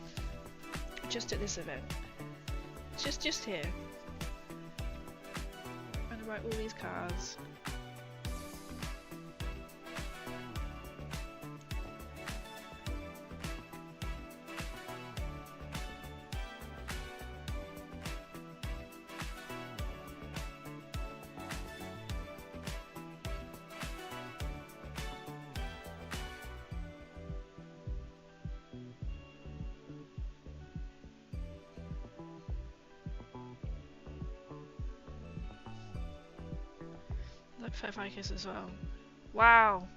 Just at this event. Just here. And write all these cars. I'd focus as well. Wow.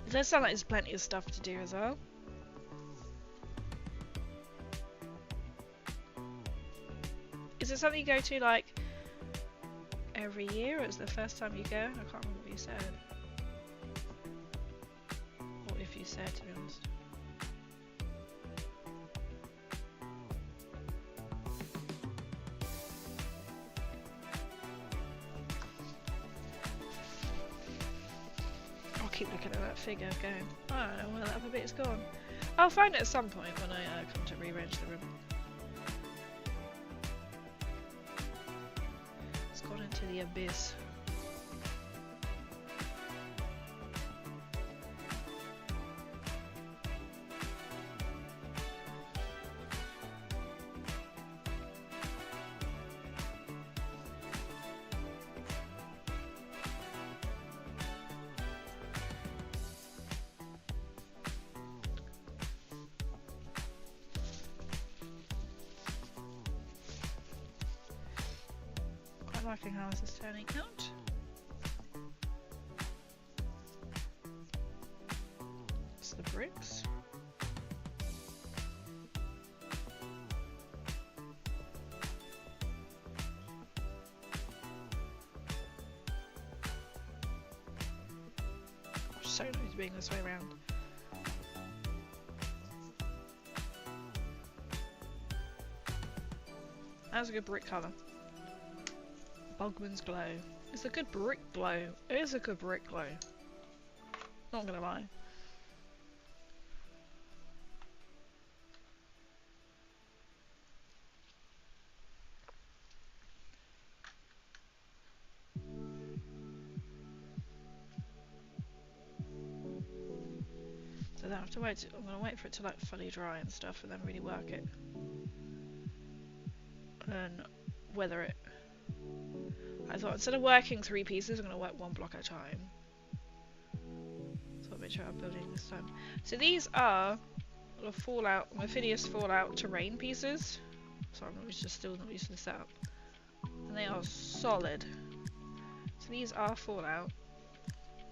It does sound like there's plenty of stuff to do as well. Is it something you go to like every year, or is it the first time you go? I can't remember what you said. Or if you said, to be honest. I'll keep looking at that figure going, I don't know where that other bit's gone. I'll find it at some point when I come to rearrange the room. It's gone into the abyss. Liking how this is turning out. It's the bricks. So nice being this way around. That's a good brick colour. Bugman's glow. It's a good brick glow. It is a good brick glow. Not gonna lie. So then I have to wait. I'm gonna wait for it to like fully dry and stuff, and then really work it. And weather it. I thought instead of working 3 pieces, I'm going to work 1 block at a time. So I'll make sure I'm building this time. So these are little Fallout, Mephidius Fallout terrain pieces. So I'm still not used to the setup. And they are solid. So these are Fallout.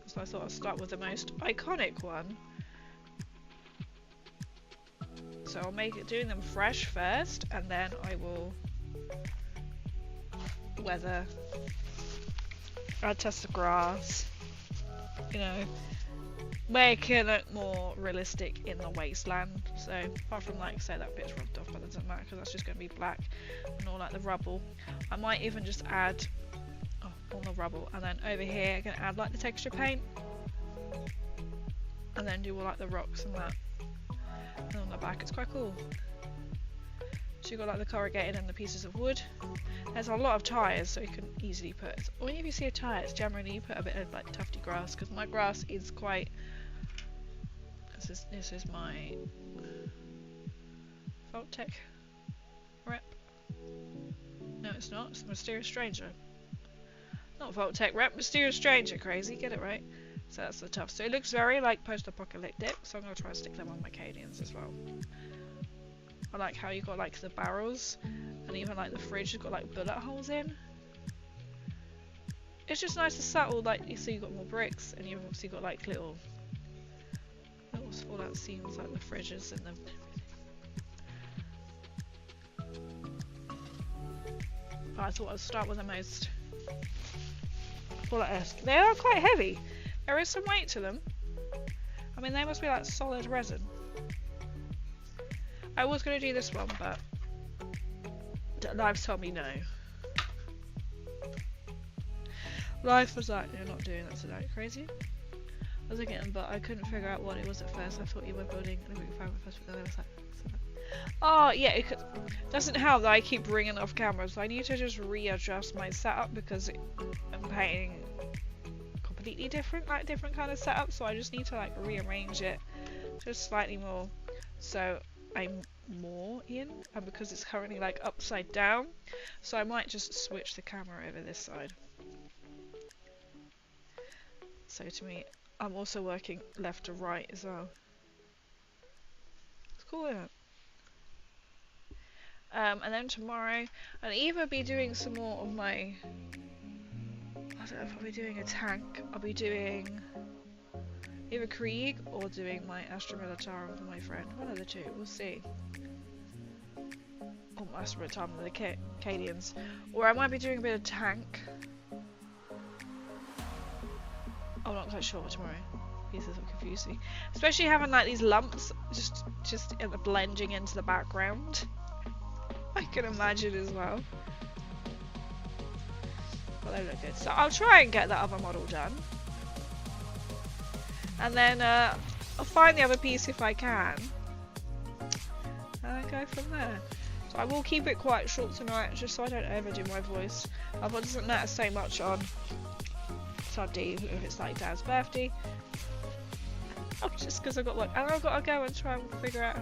So I thought I'd start with the most iconic one. So I'll make it doing them fresh first, and then I will weather. I'll test the grass, you know, make it look more realistic in the wasteland. So apart from like say that bit's rubbed off, but that doesn't matter because that's just going to be black and all like the rubble. I might even just add all the rubble, and then over here I can add like the texture paint, and then do all like the rocks and that. And on the back it's quite cool. So you've got like the corrugated and the pieces of wood. There's a lot of tyres, so you can easily put, whenever you see a tyre, it's generally you put a bit of like tufty grass, because my grass is quite, this is my Vault-Tec rep. No it's not, it's the Mysterious Stranger. Not Vault-Tec rep, Mysterious Stranger, crazy, get it right. So that's the tuff. So it looks very like post-apocalyptic, so I'm going to try and stick them on my Cadians as well. I like how you got like the barrels, and even like the fridge has got like bullet holes in. It's just nice and subtle, like you see you've got more bricks, and you've obviously got like little fallout seams like the fridges and the but I thought I'd start with the most Fallout-esque. They are quite heavy. There is some weight to them. I mean, they must be like solid resin. I was going to do this one, but Live's told me no. Live was like, you're not doing that tonight, crazy. I was looking, but I couldn't figure out what it was at first. I thought you were building a moving farm at first, but then I was like, oh yeah, it doesn't help that I keep ringing off camera, so I need to just readjust my setup because I'm painting completely different, like different kind of setup. So I just need to like rearrange it just slightly more, so I'm more in, and because it's currently like upside down, so I might just switch the camera over this side. So to me, I'm also working left to right as well. It's cool, isn't it? And then tomorrow I'll either be doing some more of my I don't know if I'll be doing a tank. I'll be doing either Krieg or doing my Astra Militarum for my friend. One of the two, we'll see. Or my Astra Militarum for the Cadians. Or I might be doing a bit of tank. I'm not quite sure tomorrow. Pieces of confuse me. Especially having like these lumps just blending into the background. I can imagine as well. But they look good. So I'll try and get that other model done. And then I'll find the other piece if I can. And go from there. So I will keep it quite short tonight, just so I don't overdo my voice. My voice doesn't matter so much on Sunday if it's like Dad's birthday. Oh, just because I've got work. And I've got to go and try and figure out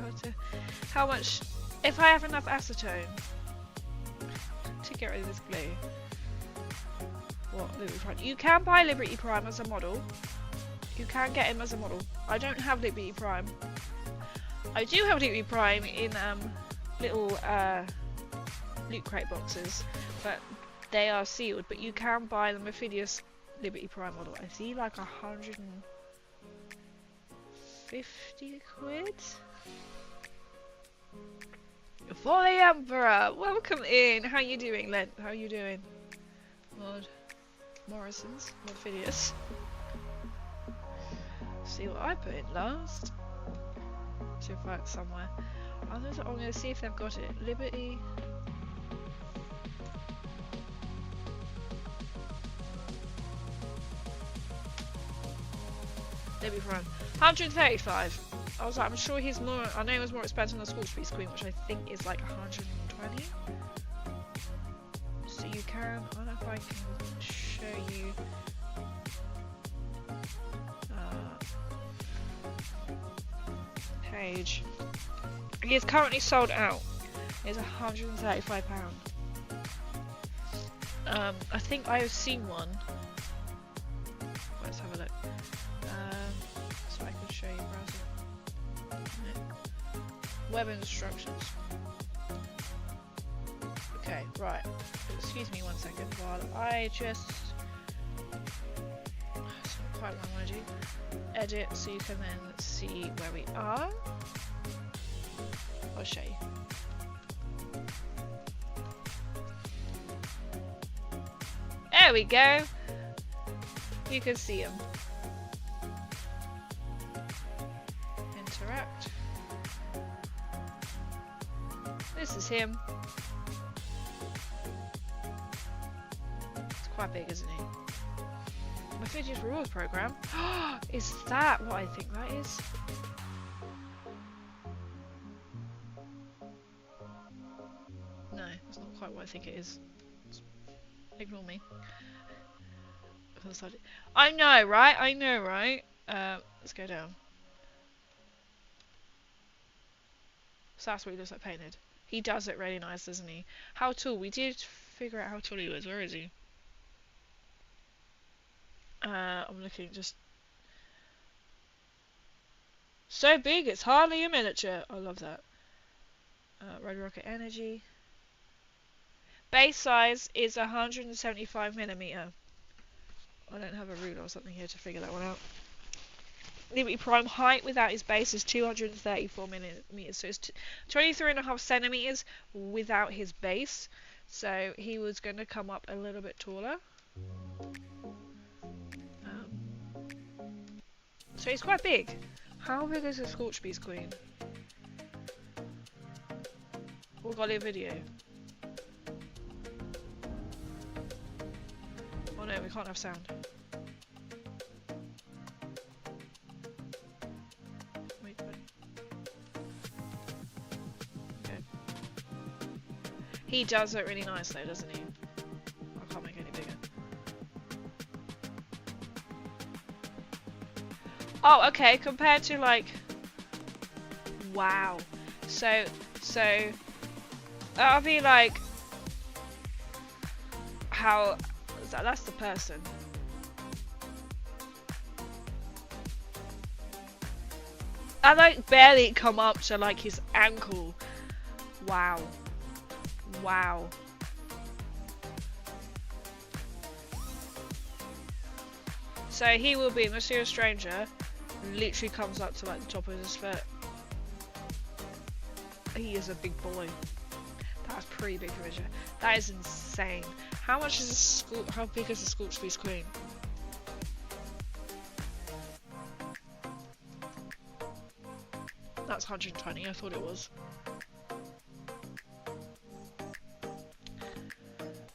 how much, if I have enough acetone to get rid of this glue. What, Liberty Prime? You can buy Liberty Prime as a model. You can get him as a model. I don't have Liberty Prime. I do have Liberty Prime in little loot crate boxes, but they are sealed. But you can buy the Mephidius Liberty Prime model. I see like 150 quid for the Emperor. Welcome in. How you doing, Len? How you doing? Lord Morrison's Mephidius. See what I put in last. See if I somewhere. I'm going to see if they've got it. Liberty. Liberty Prime. 135. I was like, I'm sure he's more. I know he was more expensive than the Scorch Beast Queen, which I think is like 120. So you can. I don't know if I can show you. Page. He is currently sold out. It's £135. I think I have seen one. Let's have a look. So I can show you browser. Web instructions. Okay, right. Excuse me 1 second while I just. That's not quite what I want to do. Edit so you can then see where we are. I'll show you. There we go. You can see him. Interact. This is him. It's quite big, isn't he? Mephidius Rewards Program. Is that what I think that is? No, that's not quite what I think it is. Ignore me. I know, right? I know, right? Let's go down. So that's what he looks like painted. He does it really nice, doesn't he? How tall? We did figure out how tall he was. Where is he? I'm looking just so big it's hardly a miniature. I love that. Red Rocket Energy. Base size is 175mm. I don't have a ruler or something here to figure that one out. Liberty Prime height without his base is 234mm, so it's 23.5 centimeters without his base. So he was going to come up a little bit taller. So he's quite big. How big is a Scorch Beast Queen? We've got a video. Oh no, we can't have sound. Wait. Okay. He does it really nice though, doesn't he? I can't make it any bigger. Oh, okay, compared to like, wow. So, that'll be like, how, that's the person. I like barely come up to like his ankle. Wow. Wow. So he will be a mysterious stranger. Literally comes up to like the top of his foot. He is a big boy. That's pretty big for Richard. That is insane. How much is a school? How big is a Scorched Beast Queen? That's 120. I thought it was.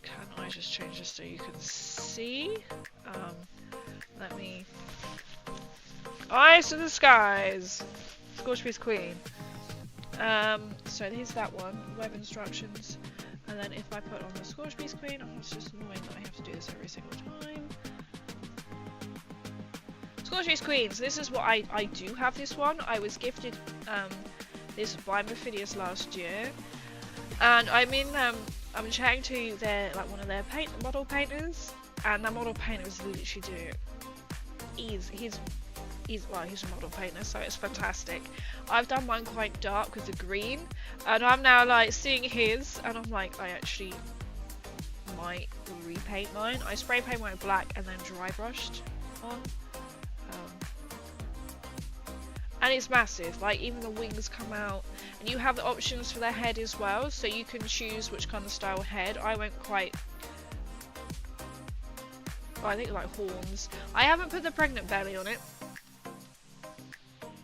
Can I just change this so you can see? Let me. Eyes to the skies. Scorched Beast Queen. So here's that one. Web instructions. And then if I put on the Scorched Beast Queen, oh, it's just annoying that I have to do this every single time. Scorched Beast Queen. So this is what I do have this one. I was gifted this by Mephidius last year, and I'm chatting to their one of their model painters, and that model painter is literally doing it. He's a model painter, so it's fantastic. I've done mine quite dark with the green, and I'm now like seeing his, and I'm like, I actually might repaint mine. I spray paint mine black and then dry brushed on. And it's massive, like even the wings come out, and you have the options for the head as well, so you can choose which kind of style head. I went quite, I think like horns. I haven't put the pregnant belly on it,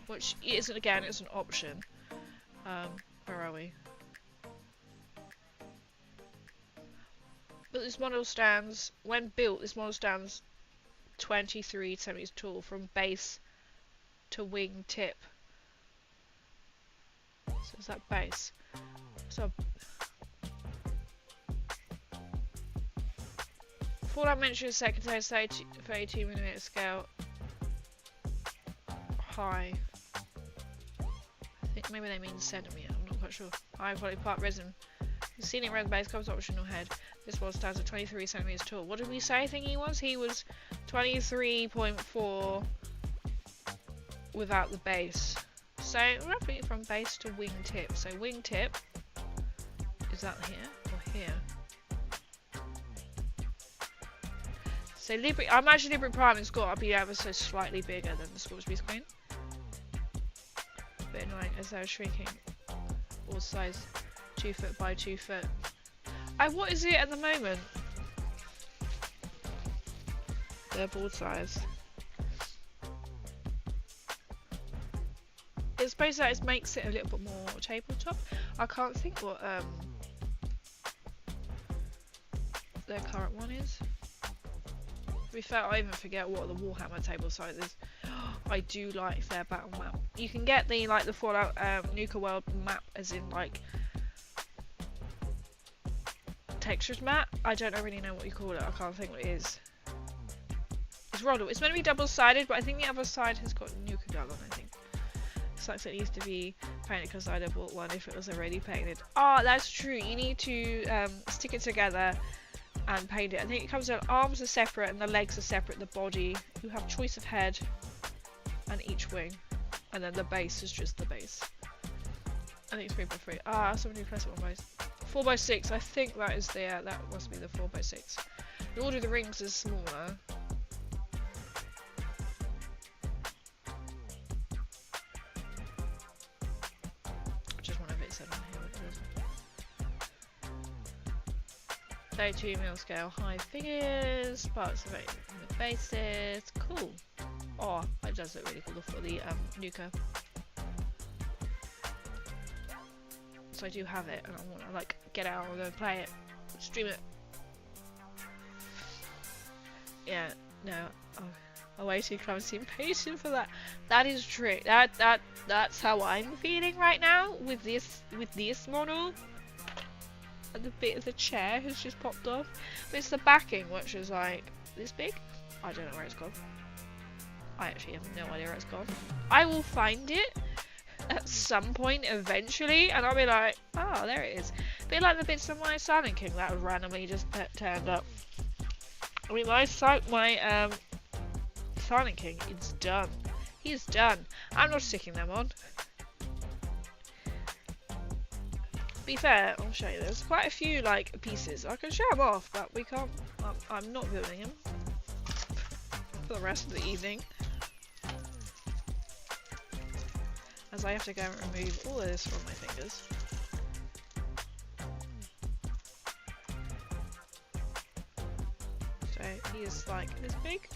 which isn't, again, it's an option. Where are we? But this model stands, when built, this model stands 23 centimeters tall from base to wing tip. So is that base? So 4 dimensions set contains 32mm scale high. I think maybe they mean centimeter, I'm not quite sure. High quality part resin. The scenic resin base covers optional head. This one stands at 23 centimeters tall. What did we say I think he was? He was 23.4 without the base. So roughly from base to wing tip. So wing tip, is that here or here? So I imagine Libri Prime has got to be ever so slightly bigger than the Scorched Beast Queen. Bit annoying as they're shrinking. All size 2 foot by 2 foot. What is it at the moment? Their board size. I suppose that makes it a little bit more tabletop. I can't think what their current one is. To be fair, I even forget what the Warhammer table size is. I do like their battle map. You can get the the Fallout Nuka World map, as in like textured map. I don't really know what you call it. I can't think what it is. It's Roddle. It's meant to be double-sided, but I think the other side has got Nuka Gun on. I think. Sucks it needs to be painted because I'd have bought one if it was already painted. Oh, that's true. You need to stick it together and paint it. I think it comes out, arms are separate and the legs are separate, the body. You have choice of head and each wing. And then the base is just the base. I think it's 3x3. Ah, somebody press it on base. 4x6, I think that is the, that must be the 4x6. The order of the rings is smaller. Just one of it said on here. 32mm scale, high figures, parts of it, the bases, cool. Oh, it does look really cool for the Nuka. So I do have it, and I want to like get out and go and play it, stream it. Yeah, no, I'm way too clumsy and patient for that. That is true. That's how I'm feeling right now with this model. And the bit of the chair has just popped off. But it's the backing, which is like this big. I don't know where it's gone. I actually have no idea where it's gone. I will find it at some point eventually, and I'll be like, oh, there it is. A bit like the bits of my Silent King that randomly just turned up. I mean, my Silent King is done. He's done. I'm not sticking them on. To be fair, I'll show you. There's quite a few like pieces. I can show them off, but we can't. I'm not building them. for the rest of the evening. As I have to go and remove all of this from my fingers. So he is like this big.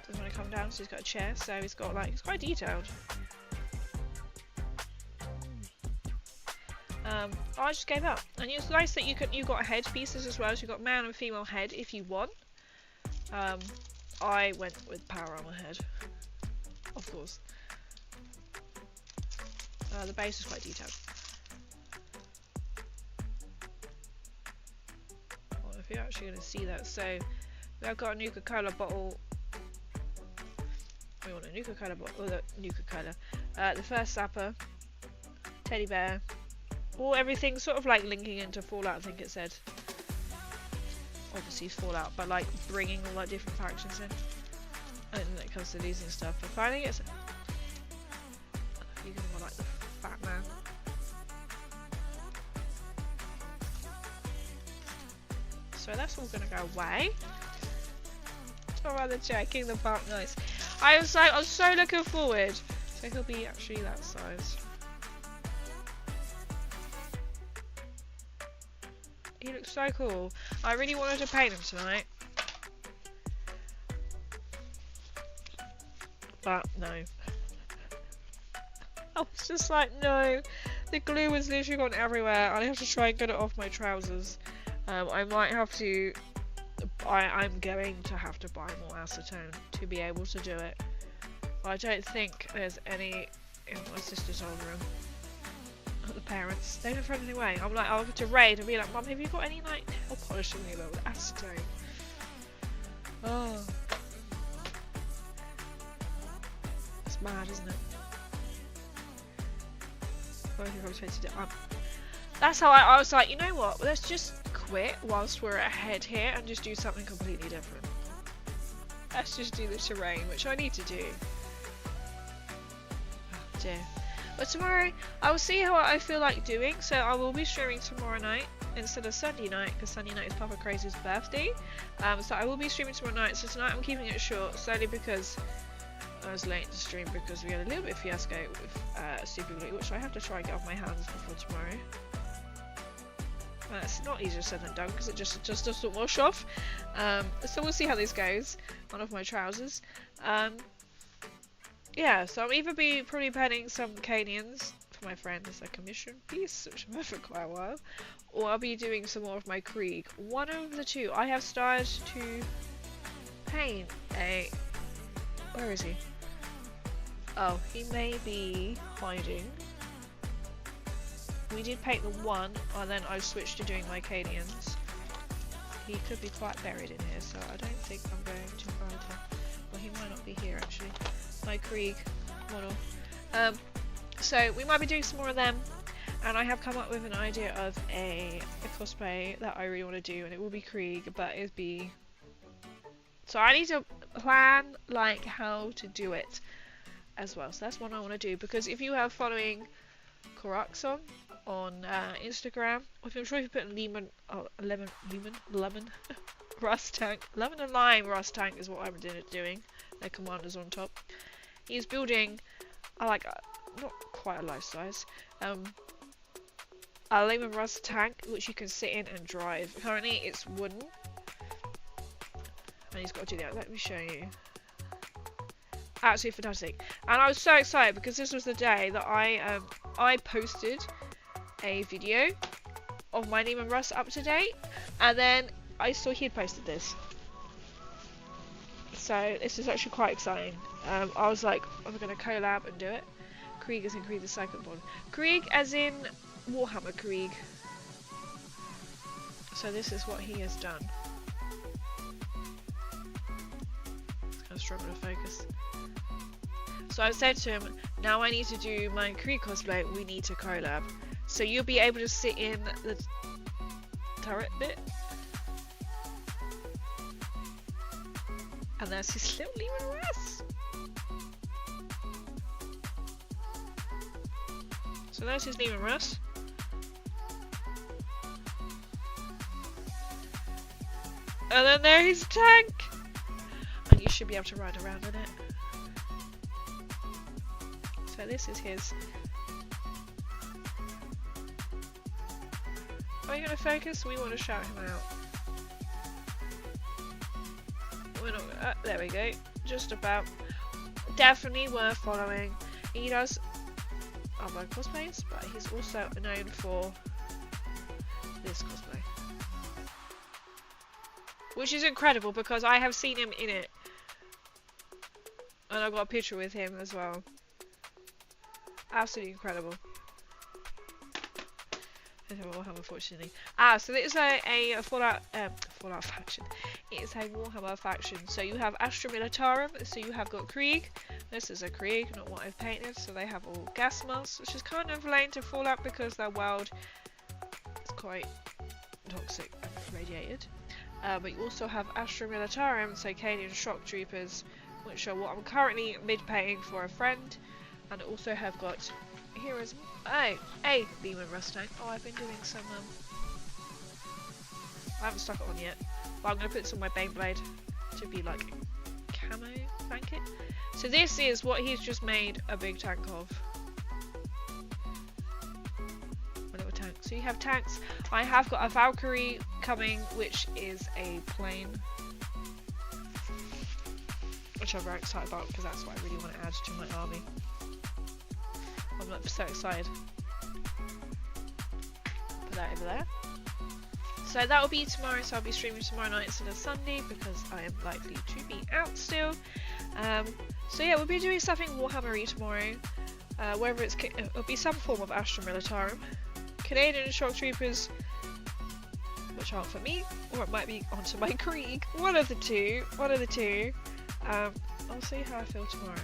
Doesn't want to come down, so he's got a chair, so he's got like, he's quite detailed. I just gave up, and it's nice that you got head pieces as well. So you got male and female head if you want. I went with power armor head, of course. The base is quite detailed. Well, if you're actually going to see that, so we've got a Nuka-Cola bottle. We want a Nuka-Cola bottle. The Nuka-Cola. The first sapper, teddy bear. Or everything sort of like linking into Fallout, I think it said. Obviously Fallout, but like bringing all like different factions in. And when it comes to losing stuff, but finding it's you're gonna want like the fat man. So that's all gonna go away. Oh, rather checking the back, nice. I was so looking forward. So he'll be actually that size. He looks so cool. I really wanted to paint him tonight. But no. I was just like, no. The glue was literally gone everywhere. I have to try and get it off my trousers. I might have to... I'm going to have to buy more acetone to be able to do it. But I don't think there's any in my sister's old room. The parents, they don't throw anything away. I'm like, I'll have to raid and be like, Mum, have you got any like nail polish in there with acetone? Oh, it's mad, isn't it? I think I was supposed to do it. That's how I was like, you know what? Let's just quit whilst we're ahead here and just do something completely different. Let's just do the terrain, which I need to do. Oh dear. But tomorrow, I will see how I feel like doing, so I will be streaming tomorrow night instead of Sunday night, because Sunday night is Papa Crazy's birthday. So I will be streaming tomorrow night, so tonight I'm keeping it short, solely because I was late to stream, because we had a little bit of fiasco with Super Glue, which I have to try and get off my hands before tomorrow. It's not easier said than done, because it just doesn't wash off. So we'll see how this goes. One of my trousers. Yeah, so I'll either be probably painting some Canians for my friend as a commission piece, which I've had for quite a while, or I'll be doing some more of my Krieg. One of the two. I have started to paint a... Where is he? Oh, he may be hiding. We did paint the one, and then I switched to doing my Canians. He could be quite buried in here, so I don't think I'm going to find him. Well, he might not be here actually. My Krieg model. So we might be doing some more of them, and I have come up with an idea of a cosplay that I really want to do, and it will be Krieg, but it'll be... So I need to plan like how to do it as well. So that's what I want to do, because if you are following Koraxon on Instagram, I'm sure if you put in lemon rust tank, lemon and lime rust tank is what I'm doing. Their commanders on top. He's building, not quite a life size, a lemon rust tank which you can sit in and drive. Currently it's wooden, and he's got to do that. Let me show you. Absolutely fantastic. And I was so excited because this was the day that I posted a video of my Neiman Russ up to date, and then I saw he'd posted this. So this is actually quite exciting. I was like, I'm going to collab and do it. Krieg as in Krieg the Second One. Krieg as in Warhammer Krieg. So this is what he has done. It's kind of struggle to focus. So I said to him, now I need to do my Krieg cosplay, we need to collab. So you'll be able to sit in the turret bit. And there's his little Neiman Russ. So there's his Neiman Russ. And then there his tank. you should be able to ride around in it. So this is his. Are you going to focus? We want to shout him out. We're not gonna, there we go. Just about. Definitely worth following. He does other cosplays, but he's also known for this cosplay. Which is incredible because I have seen him in it. And I've got a picture with him as well. Absolutely incredible. Warhammer, unfortunately. So this is a Fallout faction. It is a Warhammer faction. So you have Astra Militarum, so you have got Krieg. This is a Krieg, not what I've painted. So they have all gas masks, which is kind of lame to Fallout because their world is quite toxic and radiated. But you also have Astra Militarum, so Canadian shock troopers, which are what I'm currently mid-painting for a friend. And also have got heroes. Oh, a Beam Mustang. Oh, I've been doing some. I haven't stuck it on yet, but I'm gonna put some on my Beyblade to be like camo blanket. So this is what he's just made a big tank of. A little tank. So you have tanks. I have got a Valkyrie coming, which is a plane, which I'm very excited about because that's what I really want to add to my army. I'm like so excited. Put that over there. So that will be tomorrow, so I'll be streaming tomorrow night instead of Sunday because I am likely to be out still. So yeah, we'll be doing something Warhammer-y tomorrow. Whether it'll be some form of Astra Militarum, Canadian shock troopers, which aren't for me, or it might be onto my Krieg. One of the two. I'll see how I feel tomorrow.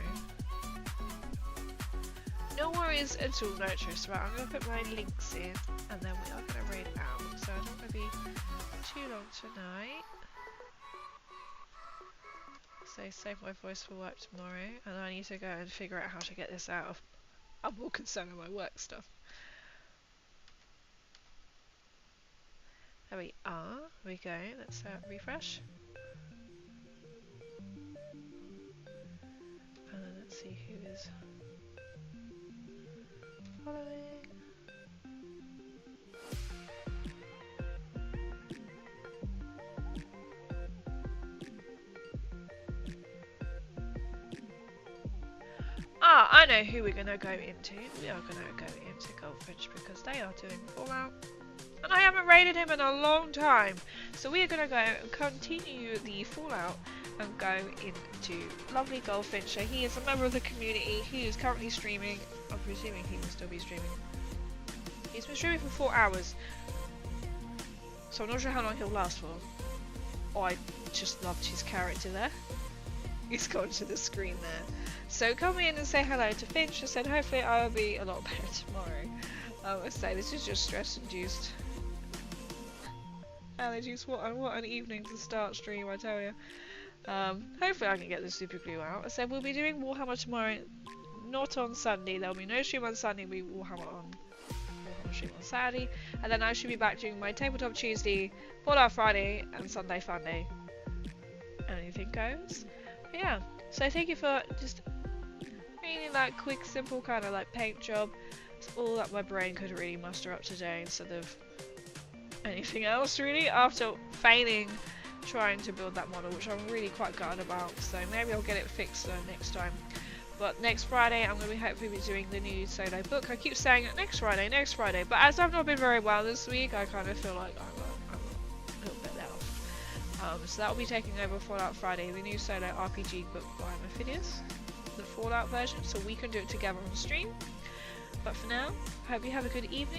No worries at all, Notress. Right, I'm going to put my links in and then we are going to raid out. So I don't want to be too long tonight. So save my voice for work tomorrow and I need to go and figure out how to get this out. I'm more concerned with my work stuff. There we are. Here we go. Let's refresh. And then let's see who is following. I know who we're going to go into. We are going to go into Goldfinch because they are doing Fallout. And I haven't raided him in a long time. So we are going to go and continue the Fallout and go into lovely Goldfinch. So he is a member of the community. He is currently streaming. I'm presuming he will still be streaming. He's been streaming for 4 hours. So I'm not sure how long he'll last for. Oh, I just loved his character there. He's gone to the screen there. So come in and say hello to Finch. I said hopefully I will be a lot better tomorrow. I say this is just stress induced. Allergies, what an evening to start stream, I tell you. Hopefully I can get the super glue out. I said we'll be doing Warhammer tomorrow, not on Sunday. There'll be no stream on Sunday, we'll be Warhammer stream on Saturday. And then I should be back doing my Tabletop Tuesday, Fallout Friday, and Sunday Fun Day. Anything goes. But yeah, so thank you for just really that quick, simple kind of like paint job. It's all that my brain could really muster up today instead of anything else really, after failing trying to build that model, which I'm really quite gutted about. So maybe I'll get it fixed next time. But next Friday I'm going to be hopefully doing the new solo book. I keep saying next Friday, but as I've not been very well this week, I kind of feel like I'm a little bit off. So that will be taking over Fallout Friday, the new solo RPG book by Mephidius, the Fallout version, so we can do it together on stream. But for now, I hope you have a good evening.